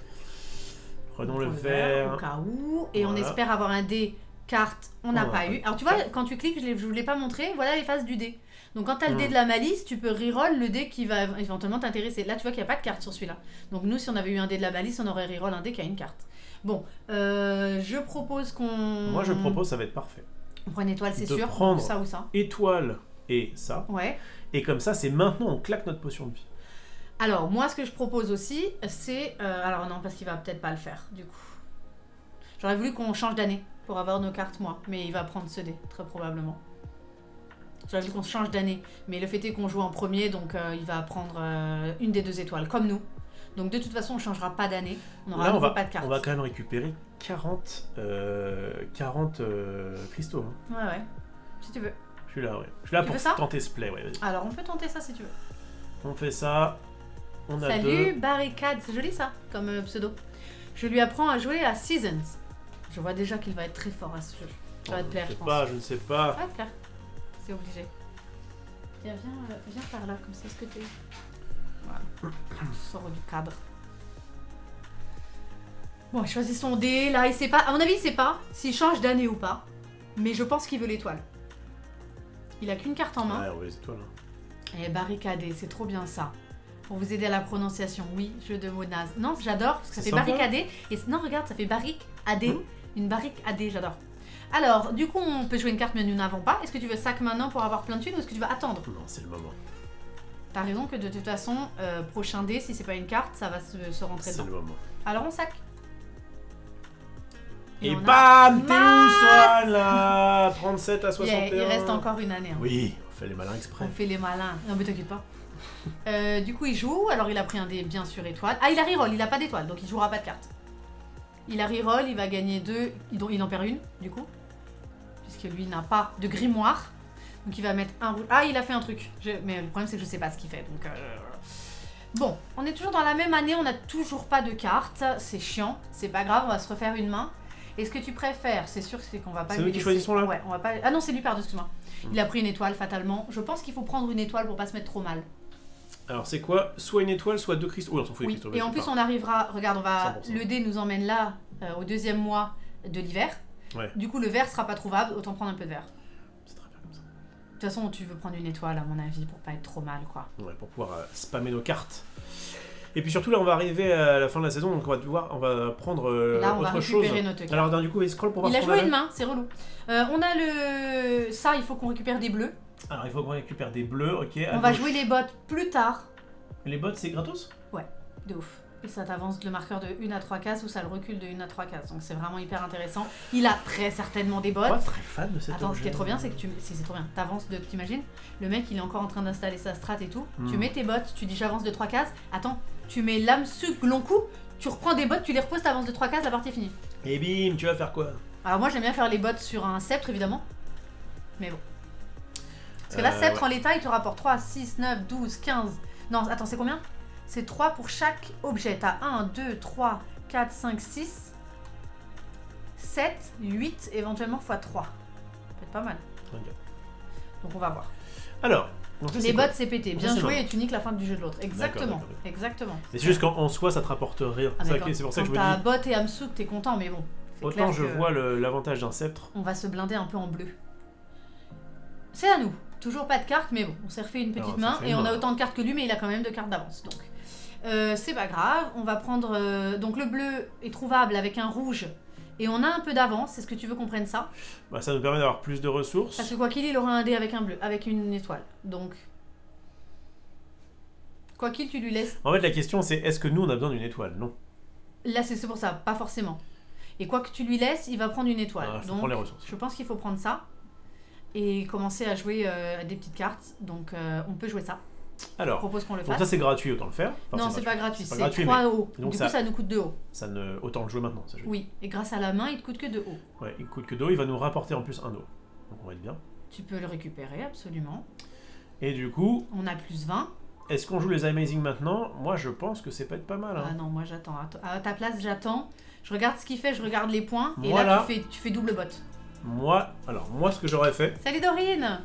B: Prenons
A: On
B: le
A: prend
B: verre.
A: au cas où. Et on
B: Voilà.
A: espère avoir un dé carte. On n'a
B: On
A: pas
B: a
A: eu.
B: pas.
A: Alors, tu vois, quand tu cliques, je vous l'ai pas montré. Voilà les faces du dé. Donc, quand tu as le dé
B: Hmm.
A: de la malice, tu peux reroll le dé qui va éventuellement t'intéresser. Là, tu vois qu'il n'y a pas de carte sur celui-là. Donc, nous, si on avait eu un dé de la malice, on aurait reroll un dé qui a une carte. Bon, je propose qu'on.
B: Moi, je propose, ça va être parfait.
A: On prend une étoile, c'est
B: de
A: sûr.
B: prendre-
A: Ça ou ça.
B: Étoile et ça.
A: Ouais.
B: Et comme ça, c'est maintenant, on claque notre potion de vie.
A: Alors, moi, ce que je propose aussi, c'est. Alors, non, parce qu'il va peut-être pas le faire, du coup. J'aurais voulu qu'on change d'année pour avoir nos cartes, moi. Mais il va prendre ce dé, très probablement. J'aurais voulu qu'on change d'année. Mais le fait est qu'on joue en premier, donc il va prendre une des 2 étoiles, comme nous. Donc, de toute façon, on changera pas d'année. On aura
B: Là,
A: à
B: on
A: nouveau
B: va,
A: pas de cartes.
B: on va quand même récupérer 40 cristaux. Hein.
A: Ouais, ouais. Si tu veux.
B: Je suis là, ouais. Je suis là
A: Tu
B: pour
A: veux ça
B: tenter ce play, ouais, vas-y.
A: Alors, on peut tenter ça si tu veux.
B: On fait ça. On a
A: Salut,
B: 2.
A: Barricade. C'est joli ça, comme pseudo. Je lui apprends à jouer à Seasons. Je vois déjà qu'il va être très fort à ce jeu. Ça va te plaire, je pense.
B: Je ne sais pas.
A: Ça va te plaire. C'est obligé. Viens par là, comme ça, ce que t'es. Voilà. Sors du cadre. Bon, il choisit son dé. Là, il sait pas. À mon avis, il sait pas s'il change d'année ou pas. Mais je pense qu'il veut l'étoile. Il a qu'une carte en main.
B: Ouais, on veut les étoiles. Hein.
A: Et barricadé, c'est trop bien ça. Pour vous aider à la prononciation, oui, jeu de mots naze. Non, j'adore, parce que ça
B: C'est
A: fait
B: sympa.
A: barricadé. Et non, regarde, ça fait barrique AD.
B: Mmh.
A: Une barrique AD, j'adore. Alors, du coup, on peut jouer une carte, mais nous n'avons pas. Est-ce que tu veux sac maintenant pour avoir plein de thunes ou est-ce que tu vas attendre?
B: Non, c'est le moment.
A: T'as raison que de toute façon, prochain dé, si c'est pas une carte, ça va se rentrer
B: C'est
A: dedans.
B: le moment.
A: Alors, on sac.
B: Et
A: on a
B: bam, t'es où,
A: masse.
B: Swan, là 37 à 61.
A: Il reste encore une année. Hein.
B: Oui, on fait les malins exprès.
A: On fait les malins. Non, mais t'inquiète pas. Du coup, il joue. Alors, il a pris un dé, bien sûr, étoile. Ah, il a reroll, il a pas d'étoile, donc il jouera pas de carte. Il a reroll, il va gagner 2. Il en perd une, du coup. Puisque lui n'a pas de grimoire. Donc, il va mettre un rouge. Ah, il a fait un truc. Mais le problème, c'est que je sais pas ce qu'il fait. Donc, Bon, on est toujours dans la même année, on n'a toujours pas de carte. C'est chiant, c'est pas grave, on va se refaire une main. Et ce que tu préfères, c'est sûr c'est qu'on va pas.
B: C'est eux qui choisissent là.
A: Ouais, on va pas. Ah non, c'est lui, pardon, excuse-moi. Il a pris une étoile fatalement. Je pense qu'il faut prendre une étoile pour pas se mettre trop mal.
B: Alors c'est quoi? Soit une étoile, soit 2 cristaux. Oh, on s'en fout des cristaux.
A: Et en plus, on arrivera. Regarde, on va.
B: 100%.
A: Le dé nous emmène là, au 2e mois de l'hiver.
B: Ouais.
A: Du coup, le vert sera pas trouvable, autant prendre un peu de vert.
B: C'est très bien comme ça.
A: De toute façon, tu veux prendre une étoile, à mon avis, pour pas être trop mal, quoi.
B: Ouais, pour pouvoir spammer nos cartes. Et puis surtout là, on va arriver à la fin de la saison, donc on va prendre
A: Là, on va
B: autre chose.
A: récupérer notre carte.
B: Alors du coup, il scroll pour voir
A: Il a
B: ce qu'on
A: joué
B: avait.
A: une main, c'est relou. On a le. Ça, il faut qu'on récupère des bleus.
B: Alors il faut qu'on récupère des bleus, ok.
A: On va jouer les bottes plus tard.
B: Les bots, c'est gratos?
A: De ouf. Et ça t'avance le marqueur de 1 à 3 cases ou ça le recule de 1 à 3 cases. Donc c'est vraiment hyper intéressant. Il a très certainement des bottes.
B: Moi, très fan de cette
A: Attends, ce qui est trop bien, c'est que c'est trop bien. T'avances de. T'imagines? Le mec, il est encore en train d'installer sa strat et tout. Tu mets tes bottes, tu dis j'avance de 3 cases. Attends, tu mets l'âme suc long coup, tu reprends des bottes, tu les reposes, t'avances de 3 cases, la partie est finie.
B: Et bim, tu vas faire quoi?
A: Alors moi, j'aime bien faire les bottes sur un sceptre, évidemment. Mais bon. Parce que là, sceptre en l'état, il te rapporte 3, 6, 9, 12, 15. Non, attends, c'est combien? C'est 3 pour chaque objet. T'as 1, 2, 3, 4, 5, 6, 7, 8, éventuellement x 3. Ça peut être pas mal.
B: Ok.
A: Donc on va voir.
B: Alors, donc ça,
A: Les bottes, c'est pété.
B: Ça,
A: Bien
B: c'est
A: joué
B: marrant.
A: et tu niques la fin du jeu de l'autre. Exactement.
B: D'accord.
A: Exactement.
B: Mais c'est juste qu'en soi, ça te rapporte rien.
A: Ah,
B: C'est pour ça que je me
A: t'as
B: dis,
A: bot et Hamsouk, t'es content, mais bon. c'est
B: autant
A: clair
B: je
A: que
B: vois l'avantage d'un sceptre.
A: On va se blinder un peu en bleu. C'est à nous. Toujours pas de cartes, mais bon, on s'est refait une petite
B: Alors, ça
A: main
B: fait
A: et on
B: une
A: a
B: main.
A: autant de cartes que lui, mais il a quand même 2 cartes d'avance. Donc, c'est pas grave. On va prendre. Donc, le bleu est trouvable avec un rouge et on a un peu d'avance. Est-ce que tu veux qu'on prenne ça?
B: Bah, ça nous permet d'avoir plus de ressources.
A: Parce que quoi qu'il, il aura un dé avec un bleu, avec une étoile. Donc, quoi qu'il, tu lui laisses.
B: En fait, la question c'est est-ce que nous on a besoin d'une étoile? Non.
A: Là, c'est pour ça, pas forcément. Et quoi que tu lui laisses, il va prendre une étoile.
B: Il faut
A: Donc,
B: prendre les ressources.
A: je pense qu'il faut prendre ça et commencer à jouer des petites cartes. Donc, on peut jouer ça. Je
B: Alors,
A: propose qu'on le
B: donc
A: fasse.
B: ça c'est gratuit, autant le faire. Enfin,
A: Non, c'est pas gratuit,
B: C'est pas
A: c'est
B: gratuit,
A: 3
B: mais
A: hauts.
B: donc
A: Du
B: ça-
A: coup, ça nous coûte 2 hauts.
B: ça ne autant le jouer maintenant. Ça, je veux dire.
A: Oui, et grâce à la main, il te coûte que 2 hauts.
B: Ouais, il coûte que d'eau, il va nous rapporter en plus un eau. Donc on va être bien.
A: Tu peux le récupérer, absolument.
B: Et du coup,
A: On a plus 20.
B: est-ce qu'on joue les Amazing maintenant? Moi je pense que c'est pas être pas mal.
A: Ah
B: Hein.
A: non, moi j'attends. À ta place, j'attends. Je regarde ce qu'il fait, je regarde les points. Et
B: Voilà.
A: là, tu fais double botte.
B: Moi, ce que j'aurais fait,
A: Salut Dorine!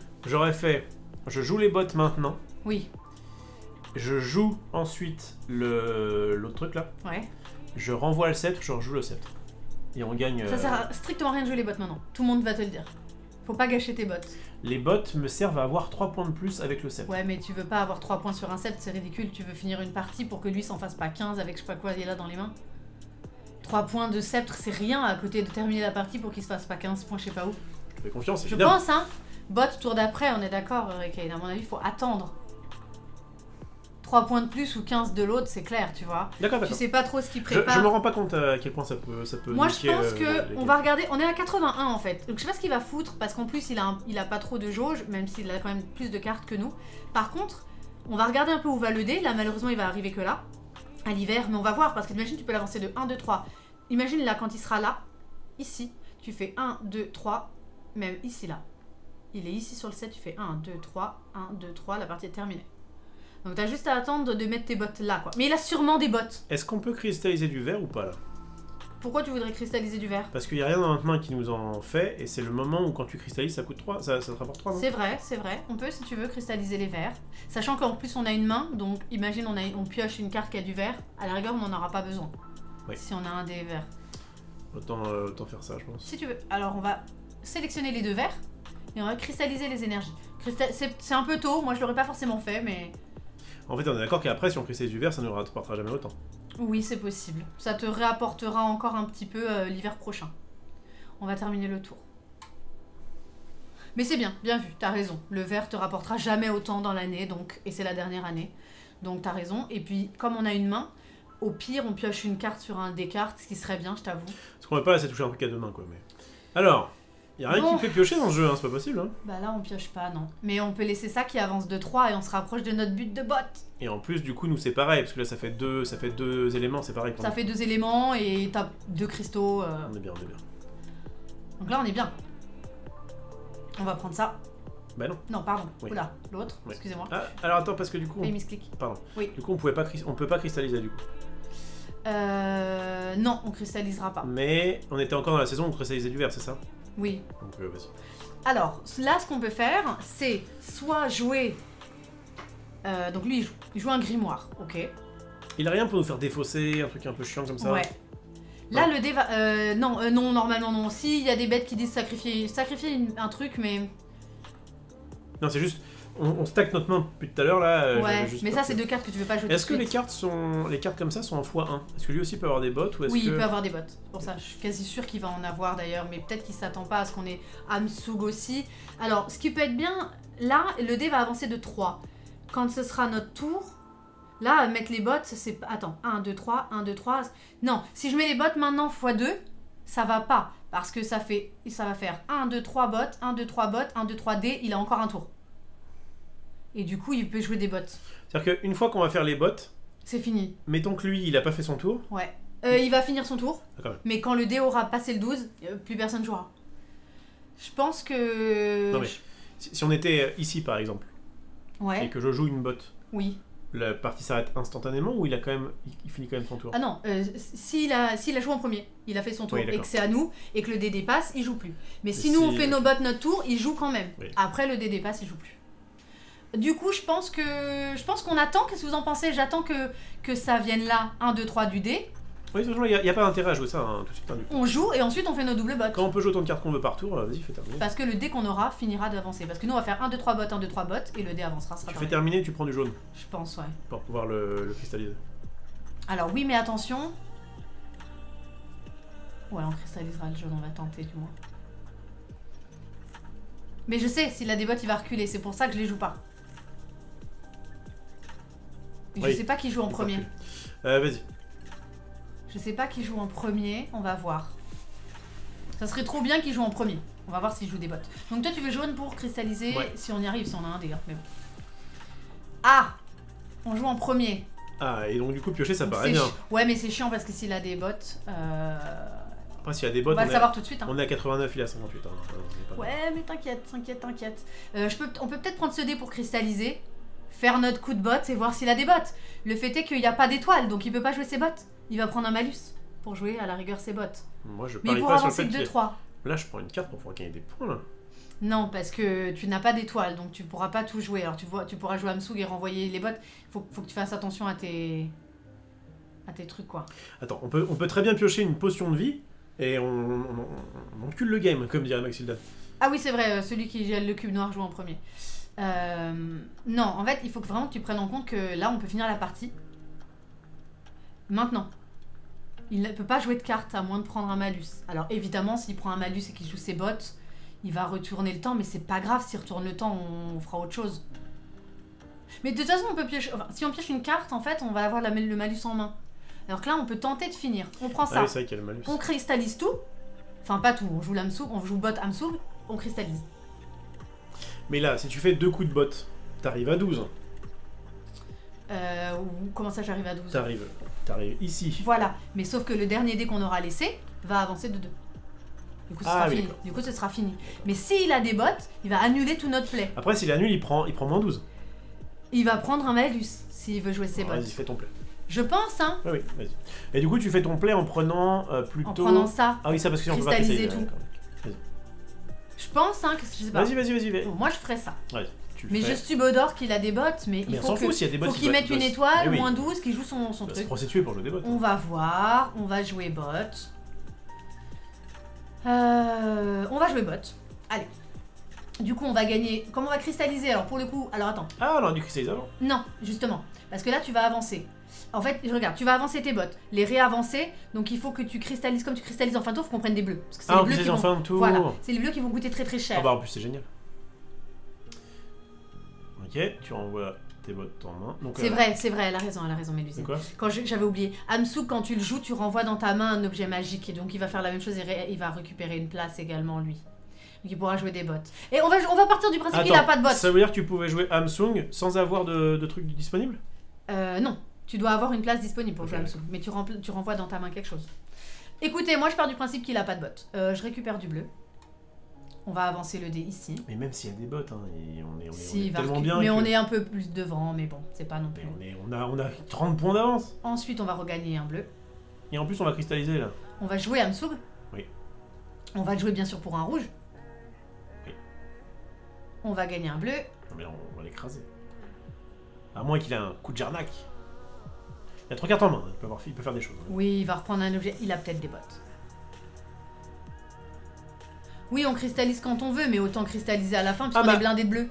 B: je joue les bots maintenant.
A: Oui,
B: Je joue ensuite l'autre truc là.
A: ouais.
B: Je renvoie le sceptre, je rejoue le sceptre. Et on gagne.
A: Ça sert à strictement rien de jouer les bottes maintenant. Tout le monde va te le dire. Faut pas gâcher tes bottes.
B: Les bots me servent à avoir 3 points de plus avec le sceptre.
A: Ouais, mais tu veux pas avoir 3 points sur un sceptre, c'est ridicule. Tu veux finir une partie pour que lui s'en fasse pas 15 avec je sais pas quoi, il est là dans les mains. 3 points de sceptre, c'est rien à côté de terminer la partie pour qu'il se fasse pas 15 points, je sais pas où.
B: Je te fais confiance,
A: Je
B: évidemment.
A: pense, hein. Bot, tour d'après, on est d'accord, Kane. À mon avis, faut attendre. 3 points de plus ou 15 de l'autre, c'est clair, tu vois.
B: D'accord,
A: Tu
B: d'accord.
A: sais pas trop ce qu'il
B: Je
A: prépare.
B: me rends pas compte à quel point ça peut
A: Moi, je
B: niquer,
A: pense que
B: les
A: on va regarder. On est à 81 en fait. Donc, je sais pas ce qu'il va foutre parce qu'en plus, il a pas trop de jauge, même s'il a quand même plus de cartes que nous. Par contre, on va regarder un peu où va le dé. Là, malheureusement, il va arriver que là, à l'hiver. Mais on va voir parce que imagine, tu peux l'avancer de 1, 2, 3. Imagine là, quand il sera là, ici, tu fais 1, 2, 3, même ici là. Il est ici sur le set, tu fais 1, 2, 3, 1, 2, 3, la partie est terminée. Donc t'as juste à attendre de mettre tes bottes là, quoi. Mais il a sûrement des bottes.
B: Est-ce qu'on peut cristalliser du verre ou pas là?
A: Pourquoi tu voudrais cristalliser du verre?
B: Parce qu'il n'y a rien dans notre main qui nous en fait, et c'est le moment où quand tu cristallises, ça coûte 3, ça te rapporte 3, non?
A: C'est vrai, c'est vrai. On peut, si tu veux, cristalliser les verres. Sachant qu'en plus, on a une main, donc imagine, on pioche une carte qui a du verre. À la rigueur, on n'en aura pas besoin.
B: Oui.
A: Si on a un des verres.
B: Autant faire ça, je pense.
A: Si tu veux. Alors, on va sélectionner les 2 verres et on va cristalliser les énergies. C'est un peu tôt, moi je l'aurais pas forcément fait, mais
B: En fait, on est d'accord qu'après, si on cristallise du verre, ça ne nous rapportera jamais autant.
A: oui, c'est possible. Ça te réapportera encore un petit peu l'hiver prochain. On va terminer le tour. Mais c'est bien, bien vu, t'as raison. Le verre te rapportera jamais autant dans l'année, donc et c'est la dernière année. Donc t'as raison. Et puis, comme on a une main, au pire, on pioche une carte sur un des cartes, ce qui serait bien, je t'avoue.
B: Parce qu'on va pas laisser toucher un truc à 2 mains, quoi. Mais... Alors, y a rien
A: Bon.
B: qui me fait piocher dans ce jeu, hein, c'est pas possible. Hein.
A: Bah là, on pioche pas, non. Mais on peut laisser ça qui avance de 3 et on se rapproche de notre but de bot.
B: Et en plus, du coup, nous c'est pareil, parce que là ça fait deux éléments, c'est pareil.
A: Ça fait 2 éléments et t'as 2 cristaux.
B: On est bien, on est bien.
A: Donc là, on est bien. On va prendre ça.
B: Bah non.
A: Non, pardon.
B: Oui.
A: Oula, l'autre,
B: Oui.
A: excusez-moi.
B: Ah, alors attends, parce que du coup...
A: Et misclick.
B: Pardon.
A: Oui.
B: Du coup, on peut pas cristalliser du coup.
A: Non, on cristallisera pas.
B: Mais on était encore dans la saison où on cristallisait du verre, c'est ça?
A: Oui.
B: Donc vas-y.
A: Alors, là, ce qu'on peut faire, c'est soit jouer... donc lui, il joue un grimoire, ok.
B: Il a rien pour nous faire défausser, un truc un peu chiant comme ça?
A: Ouais. Là, le dé va... non, normalement non. Si, il y a des bêtes qui disent sacrifier un truc, mais...
B: Non, c'est juste... On stack notre main depuis tout à l'heure, là.
A: ouais,
B: juste
A: mais
B: pas
A: ça,
B: que-
A: c'est deux cartes que tu veux pas jouer
B: Est-ce que
A: tout de
B: les
A: suite.
B: cartes comme ça sont en x1? Est-ce que lui aussi peut avoir des bots ou est-ce
A: Oui,
B: que...
A: il peut avoir des bots. C'est pour ça, je suis quasi sûre qu'il va en avoir d'ailleurs, mais peut-être qu'il s'attend pas à ce qu'on ait Amsug aussi. Alors, ce qui peut être bien, là, le dé va avancer de 3. Quand ce sera notre tour, là, mettre les bots, c'est... Attends, 1, 2, 3, 1, 2, 3... Non, si je mets les bots maintenant x2, ça va pas, parce que ça va faire 1, 2, 3 bots, 1, 2, 3 bots, 1, 2, 3 dés, il a encore un tour. Et du coup, il peut jouer des bots.
B: C'est-à-dire qu'une fois qu'on va faire les bots,
A: C'est fini.
B: mettons que lui, il a pas fait son tour.
A: Ouais. Il va finir son tour,
B: Ah, quand même.
A: mais quand le dé aura passé le 12, plus personne jouera. Je pense que...
B: Non mais, si on était ici par exemple, et
A: Ouais,
B: que je joue une botte,
A: oui.
B: la partie s'arrête instantanément ou il finit quand même son tour?
A: Ah non, s'il a joué en premier, il a fait son tour,
B: Oui,
A: et
B: d'accord.
A: que c'est à nous, et que le dé dépasse, il joue plus. Mais si
B: si-
A: nous on fait nos bots notre tour, il joue quand même.
B: Oui.
A: Après le dé dépasse, il joue plus. Du coup, je pense qu'on attend. Qu'est-ce que vous en pensez? J'attends que ça vienne là, 1, 2, 3 du dé.
B: Oui, de toute façon, il n'y a pas d'intérêt à jouer ça hein, tout de suite. Hein, du coup.
A: On joue, et ensuite on fait nos doubles bots.
B: Quand on peut jouer autant de cartes qu'on veut par tour, vas-y, fais terminer.
A: Parce que le dé qu'on aura finira d'avancer. Parce que nous on va faire 1, 2, 3 bots, 1, 2, 3 bots, et le dé avancera. Sera
B: Tu fais
A: pareil.
B: terminer, tu prends du jaune
A: Je pense, ouais.
B: pour pouvoir le cristalliser.
A: Alors oui, mais attention. Ouais, on cristallisera le jaune, on va tenter du moins. Mais je sais, s'il a des bots, il va reculer, c'est pour ça que je les joue pas. Et
B: Oui.
A: Je sais pas qui joue en
B: Il
A: premier.
B: recule. Vas-y.
A: Je sais pas qui joue en premier, on va voir. Ça serait trop bien qu'il joue en premier. On va voir s'il joue des bots. Donc toi tu veux jaune pour cristalliser,
B: Ouais.
A: si on y arrive, si on a un dégât. Mais bon. Ah, on joue en premier.
B: Ah, et donc du coup, piocher, ça
A: Donc,
B: paraît
A: c'est
B: bien.
A: Ouais, mais c'est chiant parce que s'il a des bots,
B: Après, s'il y a des bots,
A: on va le
B: est
A: savoir tout de suite. Hein.
B: on est à 89, il est à 58. Hein. On est pas-
A: Ouais, mais t'inquiète. On peut peut-être prendre ce dé pour cristalliser, faire notre coup de botte et voir s'il a des bottes. Le fait est qu'il n'y a pas d'étoile, donc il peut pas jouer ses bottes. Il va prendre un malus pour jouer à la rigueur ses bottes.
B: Moi, je
A: Mais
B: parie
A: pour
B: pas sur le
A: avancer
B: fait
A: de
B: qu'il y ait-
A: 2-3.
B: Là, je prends une carte pour pouvoir gagner des points, là.
A: Non, parce que tu n'as pas d'étoile, donc tu pourras pas tout jouer. Alors tu pourras jouer Amsug et renvoyer les bottes. Faut que tu fasses attention à tes trucs, quoi.
B: Attends, on peut très bien piocher une potion de vie, et on encule le game, comme dirait Maxildan.
A: Ah oui, c'est vrai, celui qui gèle le cube noir joue en premier. Non, en fait, il faut vraiment que tu prennes en compte que là, on peut finir la partie. Maintenant. Il ne peut pas jouer de cartes à moins de prendre un malus. Alors évidemment, s'il prend un malus et qu'il joue ses bottes, il va retourner le temps, mais c'est pas grave, s'il retourne le temps, on fera autre chose. Mais de toute façon, on peut piocher... Enfin, si on pioche une carte, en fait, on va avoir le malus en main. Alors que là, on peut tenter de finir. On prend ça.
B: Ah oui, c'est vrai qu'il y a le malus.
A: On cristallise tout. Enfin, pas tout. On joue l'Amsug, on joue bot Amsug, on cristallise.
B: Mais là, si tu fais 2 coups de botte, t'arrives à 12.
A: Comment ça, j'arrive à 12?
B: T'arrives ici.
A: Voilà. Mais sauf que le dernier dé qu'on aura laissé va avancer de 2. Du coup, ce sera
B: oui,
A: fini.
B: d'accord.
A: Du coup, ce sera fini. Mais s'il a des bottes, il va annuler tout notre play.
B: Après, s'il annule, il prend moins 12.
A: Il va prendre un malus s'il veut jouer ses
B: Alors,
A: bottes.
B: Vas-y, fais ton play.
A: Je pense, hein.
B: Oui, vas-y. Et du coup, tu fais ton play en prenant plutôt...
A: En prenant ça.
B: Ah oui, ça, parce que si on peut pas
A: Cristalliser
B: cristalliser,
A: tout.
B: d'accord.
A: Je pense, hein, que je sais pas.
B: Vas-y.
A: Bon, moi, je ferais ça.
B: Vas-y, tu le
A: Mais
B: fais.
A: je suis Bodor qu'il a des bottes, mais
B: Mais
A: il
B: on
A: faut
B: s'en fout s'il y a des bottes.
A: qu'il mette une étoile,
B: Eh oui.
A: moins 12, qu'il joue son
B: Il va se
A: truc.
B: prostituer pour jouer des bottes.
A: On va voir, on va jouer bot. On va jouer bot. Allez. Du coup, on va gagner. Comment on va cristalliser? Alors, pour le coup, alors attends.
B: Ah, on aurait dû cristalliser avant.
A: Non, justement. Parce que là, tu vas avancer. En fait, regarde, tu vas avancer tes bottes, les réavancer. Donc, il faut que tu cristallises comme tu cristallises en fin de tour. Il faut qu'on prenne des bleus. Parce que c'est
B: Ah,
A: les
B: en
A: bleus
B: plus,
A: qui
B: en
A: vont...
B: fin de tour.
A: Voilà, c'est les bleus qui vont coûter très très cher.
B: Ah bah, en plus, c'est génial. Ok, tu renvoies tes bottes en main. Donc,
A: C'est vrai, elle a raison, Mélusine.
B: C'est quoi?
A: J'avais oublié. Amsug, quand tu le joues, tu renvoies dans ta main un objet magique. Et donc, il va faire la même chose et il va récupérer une place également, lui. Donc, il pourra jouer des bottes. Et on va partir du principe qu'il a pas de bottes.
B: Ça veut dire que tu pouvais jouer Amsung sans avoir de trucs disponibles?
A: Non, tu dois avoir une place disponible pour
B: Ok.
A: jouer Amsug. Mais tu renvoies dans ta main quelque chose. Écoutez, moi, je pars du principe qu'il a pas de bottes. Je récupère du bleu. On va avancer le dé ici.
B: Mais même s'il y a des bots, hein, et on est
A: Si,
B: tellement bien.
A: Mais
B: que...
A: on est un peu plus devant, mais bon, c'est pas non plus.
B: Mais on a 30 points d'avance.
A: Ensuite, on va regagner un bleu.
B: Et en plus, on va cristalliser là.
A: On va jouer Amsug.
B: Oui.
A: On va le jouer bien sûr pour un rouge.
B: Oui.
A: On va gagner un bleu.
B: Non, mais on va l'écraser. À moins qu'il ait un coup de jarnac. Il a 3 cartes en main, il peut faire des choses.
A: Oui, il va reprendre un objet. Il a peut-être des bottes. Oui, on cristallise quand on veut, mais autant cristalliser à la fin, puisqu'on est blindé de bleu.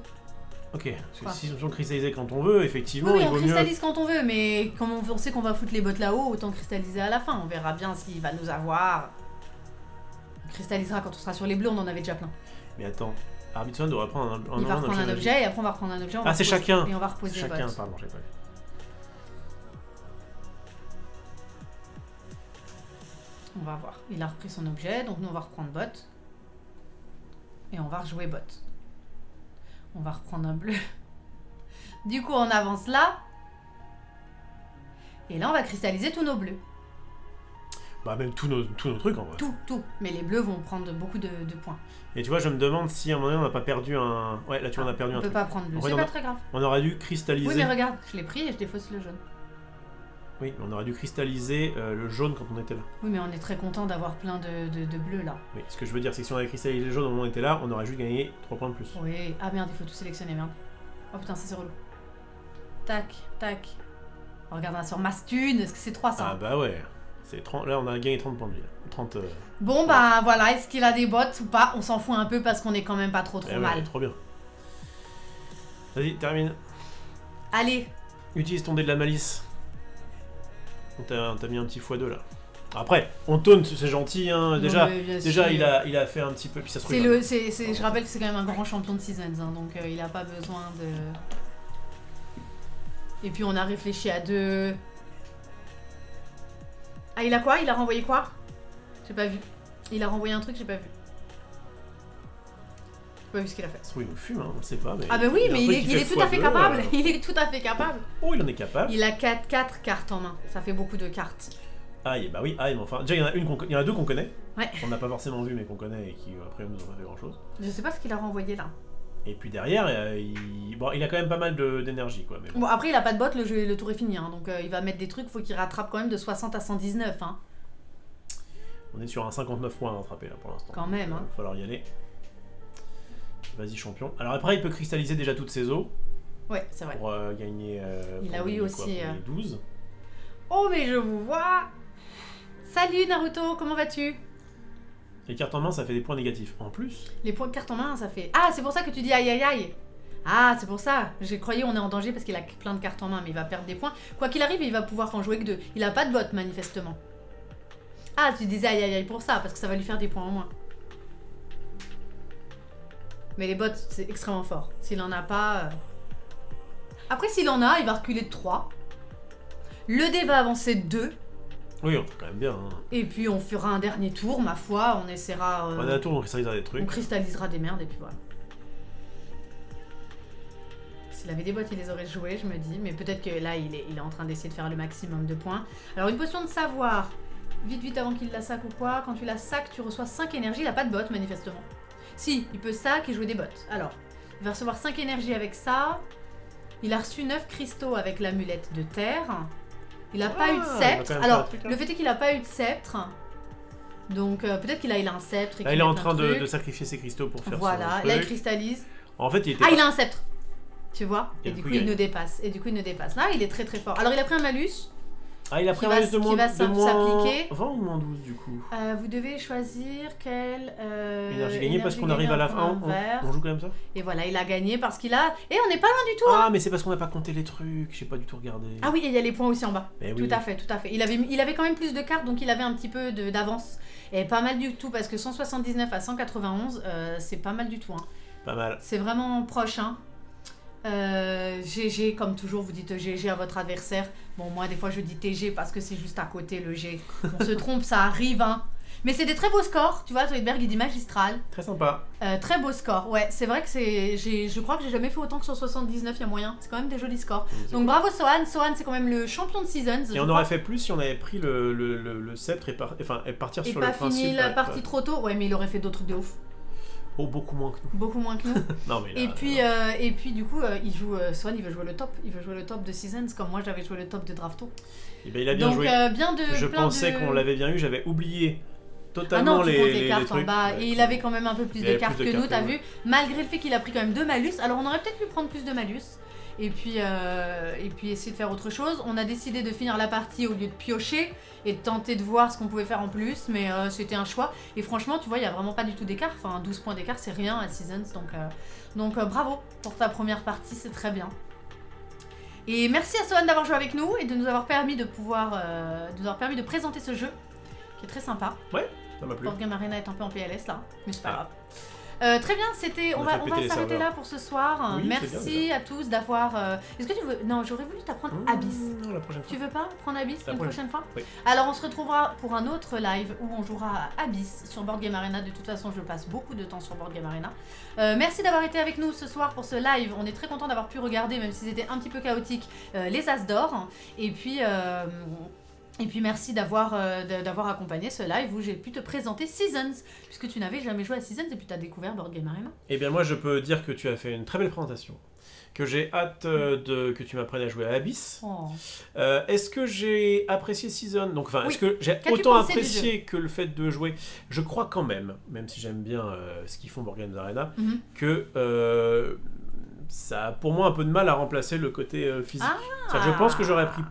B: Ok, parce que si on cristallise quand on veut, effectivement,
A: oui,
B: il
A: on
B: vaut mieux...
A: cristallise quand on veut, mais comme on sait qu'on va foutre les bottes là-haut, autant cristalliser à la fin. On verra bien s'il va nous avoir. On cristallisera quand on sera sur les bleus, on en avait déjà plein.
B: Mais attends, Arbitron devra prendre un
A: Il va reprendre un objet, et après on va reprendre un objet.
B: Ah, c'est chacun.
A: Et on va reposer les bottes.
B: Chacun, pardon, j'ai pas vu.
A: On va voir. Il a repris son objet, donc nous on va reprendre bot. Et on va rejouer bot. On va reprendre un bleu. Du coup, on avance là. Et là, on va cristalliser tous nos bleus.
B: Bah, même tous nos trucs en vrai.
A: Tout. Mais les bleus vont prendre beaucoup de points.
B: Et tu vois, je me demande si à un moment donné, on n'a pas perdu un... Ouais, là, tu vois, on a perdu un
A: truc. On peut pas prendre bleu, c'est pas très grave.
B: On aurait dû cristalliser...
A: Oui, mais regarde, je l'ai pris et je défausse le jaune.
B: Oui, mais on aurait dû cristalliser le jaune quand on était là.
A: Oui, mais on est très content d'avoir plein de bleus là.
B: Oui, ce que je veux dire, c'est que si on avait cristallisé le jaune au moment où on était là, on aurait juste gagné 3 points de plus.
A: Oui, ah merde, il faut tout sélectionner, merde. Oh putain, ça c'est relou. Tac, tac. On regardera sur Mastune, est-ce que c'est 300?
B: Ah bah ouais, c'est 30... là on a gagné 30 points de vie. 30...
A: Bon bah voilà, est-ce qu'il a des bottes ou pas? On s'en fout un peu parce qu'on est quand même pas trop mal.
B: Ouais, trop bien. Vas-y, termine.
A: Allez.
B: Utilise ton dé de la malice. On t'a mis un petit x2 là. Après, on taunt, c'est gentil, hein. Déjà, il a fait un petit peu. Puis ça se trouve.
A: Je rappelle que c'est quand même un grand champion de Seasons, hein, donc il a pas besoin de. Et puis on a réfléchi à deux. Ah, il a quoi? Il a renvoyé quoi? J'ai pas vu. Il a renvoyé un truc, j'ai pas vu. J'ai pas vu ce qu'il a fait.
B: Oui, il fume, hein, on sait pas. Mais
A: ah, bah oui, mais il est tout à fait capable. Il est tout à fait capable.
B: Oh, il en est capable.
A: Il a 4 cartes en main. Ça fait beaucoup de cartes.
B: Aïe, bah oui, aïe, mais enfin. Déjà, il y en a deux qu'on connaît.
A: Ouais.
B: On n'a pas forcément vu, mais qu'on connaît et qui, après, nous ont pas fait grand chose.
A: Je sais pas ce qu'il a renvoyé là.
B: Et puis derrière, il a quand même pas mal d'énergie, quoi. Mais
A: bon, après, il a pas de bot, le tour est fini, hein, donc il va mettre des trucs, faut qu'il rattrape quand même de 60 à 119. Hein.
B: On est sur un 59 points à rattraper là pour l'instant.
A: Quand même, hein.
B: Il va falloir y aller. Vas-y, champion. Alors après, il peut cristalliser déjà toutes ses eaux.
A: Ouais, c'est vrai.
B: Pour gagner.
A: Il a oui aussi.
B: Quoi, 12.
A: Oh, mais je vous vois! Salut Naruto, comment vas-tu?
B: Les cartes en main, ça fait des points négatifs. En plus.
A: Les points de cartes en main, ça fait. Ah, c'est pour ça que tu dis aïe aïe aïe! Ah, c'est pour ça. J'ai croyé on est en danger parce qu'il a plein de cartes en main, mais il va perdre des points. Quoi qu'il arrive, il va pouvoir en jouer que 2. Il a pas de bot, manifestement. Ah, tu disais aïe aïe aïe pour ça, parce que ça va lui faire des points en moins. Mais les bots, c'est extrêmement fort. S'il en a pas... Après, s'il en a, il va reculer de 3. Le dé va avancer de 2.
B: Oui, on fait quand même bien. Hein.
A: Et puis, on fera un dernier tour, ma foi. On essaiera...
B: On a un tour, on cristallisera des trucs.
A: On cristallisera des merdes, et puis voilà. S'il avait des bots, il les aurait joués, je me dis. Mais peut-être que là, il est en train d'essayer de faire le maximum de points. Alors, une potion de savoir. Vite, avant qu'il la sac ou quoi. Quand tu la sac, tu reçois 5 énergies. Il n'a pas de bot, manifestement. Si, il peut sac et jouer des bots. Alors, il va recevoir 5 énergies avec ça. Il a reçu 9 cristaux avec l'amulette de terre. Il n'a pas eu de sceptre. Alors, le fait est qu'il n'a pas eu de sceptre. Donc, peut-être qu'il a un sceptre. Et
B: là, il est en train de sacrifier ses cristaux pour faire ça.
A: Voilà, là, il cristallise.
B: En fait, il était.
A: Ah, il a un sceptre. Tu vois? Et du coup, il nous dépasse. Là, il est très très fort. Alors, il a pris un malus.
B: Ah, il a pris un malus de moins
A: 20
B: ou moins 12 du coup.
A: Vous devez choisir quelle
B: énergie gagnée parce qu'on arrive à la fin. On joue quand même ça.
A: Et voilà, il a gagné parce qu'il a. Et on n'est pas loin du tout.
B: Ah,
A: hein.
B: mais c'est parce qu'on n'a pas compté les trucs. J'ai pas du tout regardé.
A: Ah oui, et il y a les points aussi en bas.
B: Oui.
A: Tout à fait. Il avait quand même plus de cartes, donc il avait un petit peu d'avance. Et pas mal du tout parce que 179 à 191, c'est pas mal du tout. Hein.
B: Pas mal.
A: C'est vraiment proche. Hein. GG, comme toujours, vous dites GG à votre adversaire. Bon, moi, des fois, je dis TG parce que c'est juste à côté le G. On se trompe, ça arrive, hein. Mais c'est des très beaux scores, tu vois. Zoidberg, il dit magistral.
B: Très sympa.
A: Très beau score, ouais. C'est vrai que je crois que j'ai jamais fait autant que sur 79, il y a moyen. C'est quand même des jolis scores. Donc, bravo Sohan. Sohan, c'est quand même le champion de Seasons.
B: Et on aurait fait plus si on avait pris le sceptre et partir sur le principe.
A: Et pas fini la partie trop tôt. Ouais, mais il aurait fait d'autres trucs de ouf.
B: Oh, beaucoup moins que nous.
A: Beaucoup moins que nous.
B: Non, mais là,
A: Et puis du coup, Swan, il veut jouer le top. Il veut jouer le top de Seasons, comme moi j'avais joué le top de Drafto.
B: eh ben, il a bien
A: Donc,
B: joué. Je
A: plein
B: pensais
A: de...
B: qu'on l'avait bien eu, j'avais oublié
A: Ah
B: totalement
A: non, tu comptes les
B: les
A: cartes en
B: trucs.
A: bas.
B: Ouais,
A: Et il avait quand même un peu plus
B: il
A: de
B: avait
A: cartes
B: plus de
A: que nous,
B: cartes,
A: t'as
B: ouais.
A: vu. Malgré le fait qu'il a pris quand même 2 malus. Alors on aurait peut-être pu prendre plus de malus. Et puis essayer de faire autre chose. On a décidé de finir la partie au lieu de piocher et de tenter de voir ce qu'on pouvait faire en plus. Mais c'était un choix. Et franchement, tu vois, il n'y a vraiment pas du tout d'écart. Enfin, 12 points d'écart, c'est rien à Seasons. Donc bravo pour ta première partie, c'est très bien. Et merci à Swan d'avoir joué avec nous et de nous avoir permis de présenter ce jeu qui est très sympa.
B: Ouais, ça m'a plu.
A: Board Game Arena est un peu en PLS là, mais c'est pas
B: Ah.
A: grave. Très bien, on va
B: péter les
A: s'arrêter
B: serveurs.
A: là pour ce soir.
B: Oui, c'est
A: Merci
B: bien,
A: à tous d'avoir... Est-ce que tu veux... Non, j'aurais voulu t'apprendre Abyss.
B: Non, la prochaine fois.
A: Tu veux pas prendre Abyss
B: La
A: une prochaine fois?
B: Oui.
A: Alors on se retrouvera pour un autre live où on jouera à Abyss sur Board Game Arena. De toute façon, je passe beaucoup de temps sur Board Game Arena. Merci d'avoir été avec nous ce soir pour ce live. On est très content d'avoir pu regarder, même si c'était un petit peu chaotique, les As d'or. Et puis merci d'avoir accompagné ce live où j'ai pu te présenter Seasons, puisque tu n'avais jamais joué à Seasons et puis tu as découvert Board Game Arena.
B: Eh bien, moi, je peux dire que tu as fait une très belle présentation, que j'ai hâte que tu m'apprennes à jouer à Abyss.
A: Oh.
B: Est-ce que j'ai apprécié Season? Donc, enfin,
A: Oui.
B: est-ce que j'ai
A: Qu'as-tu
B: autant
A: pensé du
B: apprécié que le fait de jouer? Je crois quand même si j'aime bien ce qu'ils font Board Game Arena,
A: Mhm.
B: que ça a pour moi un peu de mal à remplacer le côté physique.
A: Ah.
B: C'est-à-dire que je pense que j'aurais pris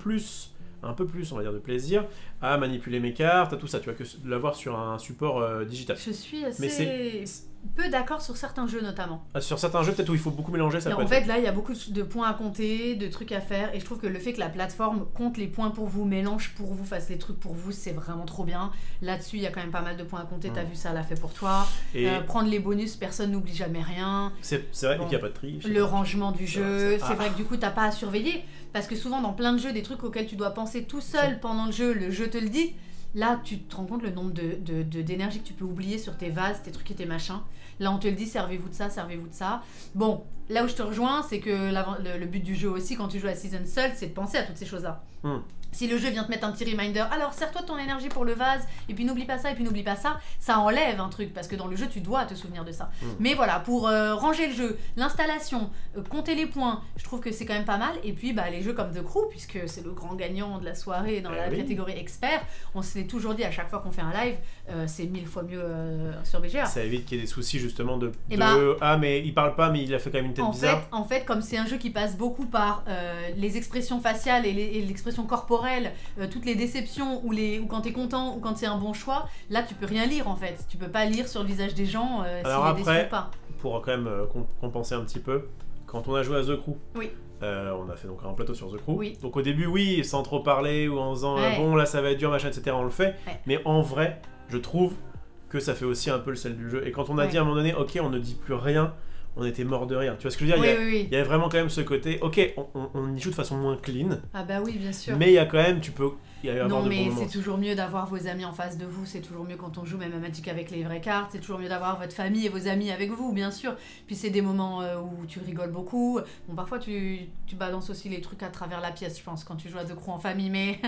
B: un peu plus, on va dire, de plaisir à manipuler mes cartes, à tout ça, tu vois, que de l'avoir sur un support digital.
A: Je suis
B: Mais
A: assez peu d'accord sur certains jeux notamment.
B: Sur certains jeux, peut-être où il faut beaucoup mélanger, ça
A: Et
B: peut
A: en
B: être...
A: fait, là, il y a beaucoup de points à compter, de trucs à faire, et je trouve que le fait que la plateforme compte les points pour vous, mélange pour vous, fasse les trucs pour vous, c'est vraiment trop bien. Là-dessus, il y a quand même pas mal de points à compter, t'as vu ça, l'a fait pour toi.
B: Et
A: Prendre les bonus, personne n'oublie jamais rien.
B: c'est vrai
A: Bon.
B: qu'il n'y a pas de triche.
A: Le rangement du jeu,
B: ça-
A: c'est vrai que du coup, t'as pas à surveiller, parce que souvent, dans plein de jeux, des trucs auxquels tu dois penser tout seul pendant le jeu te le dit. Là, tu te rends compte le nombre d'énergie que tu peux oublier sur tes vases, tes trucs et tes machins. Là, on te le dit, servez-vous de ça, servez-vous de ça. Bon, là où je te rejoins, c'est que le but du jeu aussi, quand tu joues à Season seul, c'est de penser à toutes ces choses-là. Si le jeu vient te mettre un petit reminder, alors sers-toi de ton énergie pour le vase, et puis n'oublie pas ça, et puis n'oublie pas ça, ça enlève un truc, parce que dans le jeu, tu dois te souvenir de ça. Mais voilà, pour ranger le jeu, l'installation, compter les points, je trouve que c'est quand même pas mal. Et puis, les jeux comme The Crew, puisque c'est le grand gagnant de la soirée dans la catégorie expert, on s'est toujours dit à chaque fois qu'on fait un live, c'est 1000 fois mieux sur BGA.
B: Ça évite qu'il y ait des soucis justement de
A: Et
B: ah mais il parle pas mais il a fait quand même une tête bizarre.
A: En fait, comme c'est un jeu qui passe beaucoup par les expressions faciales et l'expression corporelle, toutes les déceptions ou quand t'es content ou quand c'est un bon choix, là tu peux rien lire en fait. Tu peux pas lire sur le visage des gens s'il est déçu ou pas.
B: Pour quand même compenser un petit peu, quand on a joué à The Crew,
A: oui.
B: On a fait donc un plateau sur The Crew.
A: Oui.
B: Donc au début, oui, sans trop parler ou en disant bon là ça va être dur, machin, etc. On le fait.
A: Ouais.
B: Mais en vrai, je trouve que ça fait aussi un peu le sel du jeu. Et quand on a dit à un moment donné, ok, on ne dit plus rien, on était mort de rire. Tu vois ce que je veux dire?
A: Oui.
B: Il y a vraiment quand même ce côté, ok, on y joue de façon moins clean.
A: Ah bah oui, bien sûr.
B: Mais il y a quand même, tu peux y avoir
A: non,
B: de bons
A: mais
B: moments.
A: c'est toujours mieux d'avoir vos amis en face de vous, c'est toujours mieux quand on joue même à Magic avec les vraies cartes, c'est toujours mieux d'avoir votre famille et vos amis avec vous, bien sûr. Puis c'est des moments où tu rigoles beaucoup. Bon, parfois tu balances aussi les trucs à travers la pièce, je pense, quand tu joues à The Crew en famille, mais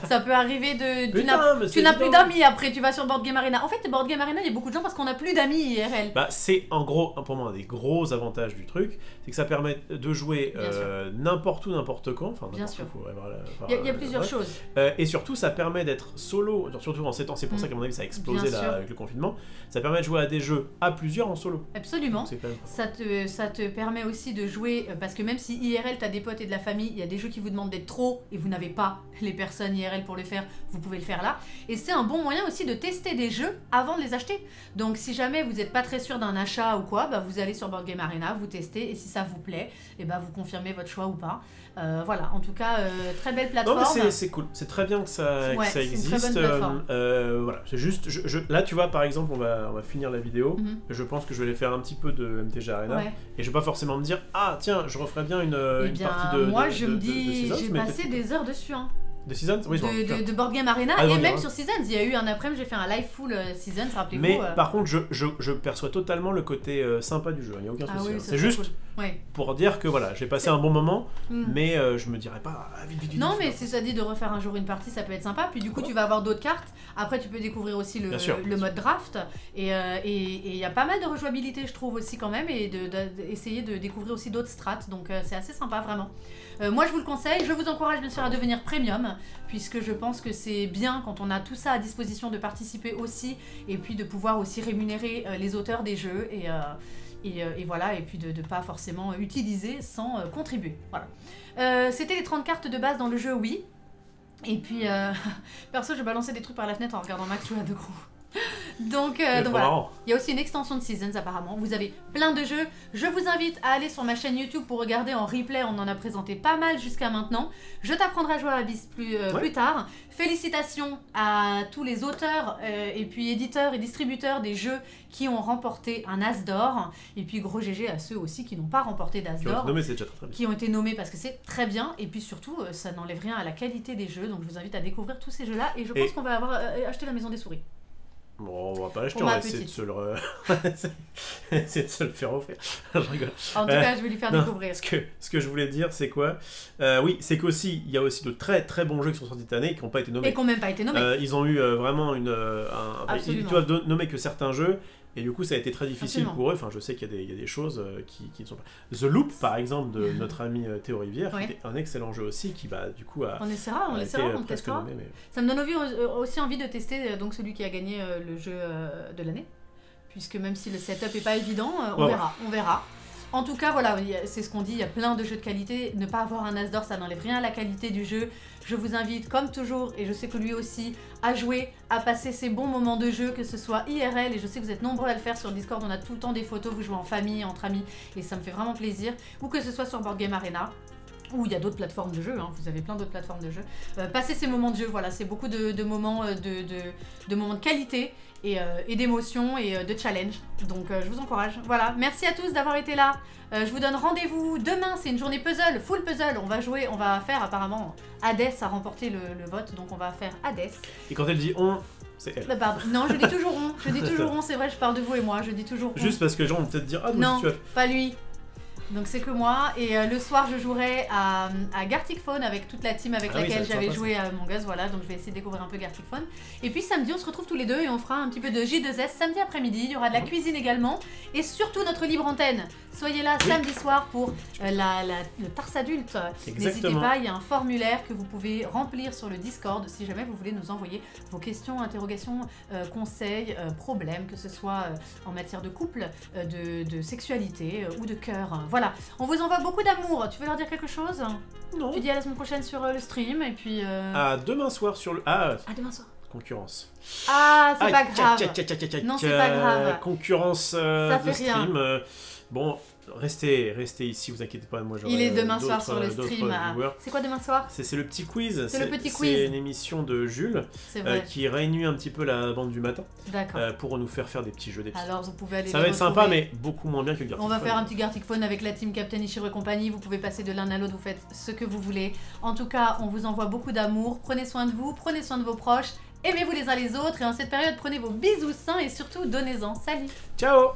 A: ça peut arriver tu n'as plus d'amis après, tu vas sur Board Game Arena. En fait, Board Game Arena, il y a beaucoup de gens parce qu'on n'a plus d'amis IRL.
B: C'est en gros, pour moi, un des gros avantages du truc, c'est que ça permet de jouer n'importe où, n'importe quand. Enfin,
A: bien sûr.
B: Il
A: y a plusieurs choses.
B: Et surtout, ça permet d'être solo, surtout en ces temps, c'est pour ça qu'à mon avis ça a explosé avec le confinement. Ça permet de jouer à des jeux à plusieurs en solo.
A: Absolument.
B: Donc, quand même...
A: ça te permet aussi de jouer, parce que même si IRL t'as des potes et de la famille, il y a des jeux qui vous demandent d'être trop et vous n'avez pas les personnes IRL pour le faire, vous pouvez le faire là. Et c'est un bon moyen aussi de tester des jeux avant de les acheter. Donc si jamais vous n'êtes pas très sûr d'un achat ou quoi, vous allez sur Board Game Arena, vous testez et si ça vous plaît, vous confirmez votre choix ou pas. Voilà, en tout cas, très belle plateforme.
B: Non mais c'est cool, c'est très bien que ça existe.
A: Une très bonne plateforme.
B: Voilà, c'est juste, là tu vois par exemple, on va finir la vidéo, je pense que je vais aller faire un petit peu de MTG Arena, et je vais pas forcément me dire, ah tiens, je referais bien une partie de
A: moi je me dis,
B: Seasons,
A: j'ai passé des heures dessus.
B: De Seasons? Oui,
A: de Board Game Arena, et même sur Seasons, il y a eu un après-midi, j'ai fait un live full Seasons, rappelez-vous.
B: Mais par contre, je perçois totalement le côté sympa du jeu, il n'y a aucun souci.
A: Oui,
B: c'est juste,
A: Ouais.
B: pour dire que voilà, j'ai passé un bon moment, mais je me dirais pas vite.
A: Non, mais si ça dit de refaire un jour une partie, ça peut être sympa. Puis du coup, tu vas avoir d'autres cartes. Après, tu peux découvrir aussi le mode draft. Et il y a pas mal de rejouabilité, je trouve aussi quand même, et essayer de découvrir aussi d'autres strates. Donc c'est assez sympa, vraiment. Moi, je vous le conseille. Je vous encourage bien sûr à devenir premium, puisque je pense que c'est bien quand on a tout ça à disposition de participer aussi, et puis de pouvoir aussi rémunérer les auteurs des jeux. Et voilà, et puis de ne pas forcément utiliser sans contribuer. Voilà. C'était les 30 cartes de base dans le jeu, oui. Et puis, perso, je balançais des trucs par la fenêtre en regardant Max jouer à deux gros. Donc voilà, il y a aussi une extension de Seasons apparemment, vous avez plein de jeux. Je vous invite à aller sur ma chaîne YouTube pour regarder en replay, on en a présenté pas mal jusqu'à maintenant. Je t'apprendrai à jouer à Abyss plus tard. Félicitations à tous les auteurs et puis éditeurs et distributeurs des jeux qui ont remporté un As d'or. Et puis gros GG à ceux aussi qui n'ont pas remporté d'As d'or, qui ont été nommés parce que c'est très bien. Et puis surtout, ça n'enlève rien à la qualité des jeux, donc je vous invite à découvrir tous ces jeux-là. Et je pense qu'on va avoir acheté la Maison des Souris.
B: Bon, on va pas l'acheter, on va essayer de se le faire offrir. Je rigole.
A: En tout cas, je vais lui faire découvrir.
B: Ce que je voulais dire, c'est quoi oui, c'est qu'aussi, il y a aussi de très très bons jeux qui sont sortis cette année et qui n'ont pas été nommés.
A: Et qui n'ont même pas été nommés.
B: Ils ont eu vraiment ils doivent nommer que certains jeux. Et du coup, ça a été très difficile pour eux. Enfin, je sais qu'il y a des choses qui ne sont pas... The Loop, par exemple, de notre ami Théo Rivière, qui était un excellent jeu aussi, qui, du coup, a
A: on essaiera, on testera. Nommé, mais... Ça me donne aussi envie de tester donc celui qui a gagné le jeu de l'année. Puisque même si le setup n'est pas évident, on verra. En tout cas, voilà, c'est ce qu'on dit, il y a plein de jeux de qualité. Ne pas avoir un As d'or, ça n'enlève rien à la qualité du jeu. Je vous invite, comme toujours, et je sais que lui aussi, à jouer, à passer ces bons moments de jeu, que ce soit IRL, et je sais que vous êtes nombreux à le faire sur le Discord, on a tout le temps des photos, vous jouez en famille, entre amis, et ça me fait vraiment plaisir. Ou que ce soit sur Board Game Arena, ou il y a d'autres plateformes de jeu, vous avez plein d'autres plateformes de jeu. Passez ces moments de jeu, voilà, c'est beaucoup de moments de moments de qualité, et d'émotion et de challenge. Donc je vous encourage. Voilà, merci à tous d'avoir été là. Je vous donne rendez-vous demain, c'est une journée puzzle, full puzzle. On va faire apparemment Hades a remporté le vote, donc on va faire Hades.
B: Et quand elle dit on, c'est elle.
A: Non, je dis toujours on. Je dis toujours on, c'est vrai, je parle de vous et moi, je dis toujours on.
B: Juste parce que les gens vont peut-être dire
A: non, pas lui. Donc c'est que moi, et le soir je jouerai à Gartic Phone avec toute la team avec laquelle j'avais joué à Among Us, voilà, donc je vais essayer de découvrir un peu Gartic Phone. Et puis samedi on se retrouve tous les deux et on fera un petit peu de J2S samedi après-midi, il y aura de la cuisine également, et surtout notre libre antenne. Soyez là samedi soir pour le Tars Adulte. N'hésitez pas, il y a un formulaire que vous pouvez remplir sur le Discord si jamais vous voulez nous envoyer vos questions, interrogations, conseils, problèmes, que ce soit en matière de couple, de sexualité ou de cœur. Voilà, on vous envoie beaucoup d'amour. Tu veux leur dire quelque chose?
B: Non.
A: Tu dis à la semaine prochaine sur le stream et puis...
B: À demain soir sur le...
A: à demain soir.
B: Concurrence.
A: Ah, c'est pas grave. Non, c'est pas grave.
B: Concurrence
A: ça fait
B: de stream. Bon, restez ici, vous inquiétez pas, moi j'aurai
A: il est demain soir sur le stream. C'est quoi demain soir?
B: C'est le petit quiz.
A: C'est le petit quiz.
B: C'est une émission de Jules qui réunit un petit peu la bande du matin pour nous faire des petits jeux, des petits.
A: Alors vous pouvez aller.
B: Ça va être sympa, mais beaucoup moins bien que le Gartic Phone.
A: On va faire un petit Gartic Phone avec la team Captain Ishiro et compagnie. Vous pouvez passer de l'un à l'autre, vous faites ce que vous voulez. En tout cas, on vous envoie beaucoup d'amour. Prenez soin de vous, prenez soin de vos proches. Aimez-vous les uns les autres et en cette période, prenez vos bisous sains et surtout donnez-en. Salut!
B: Ciao!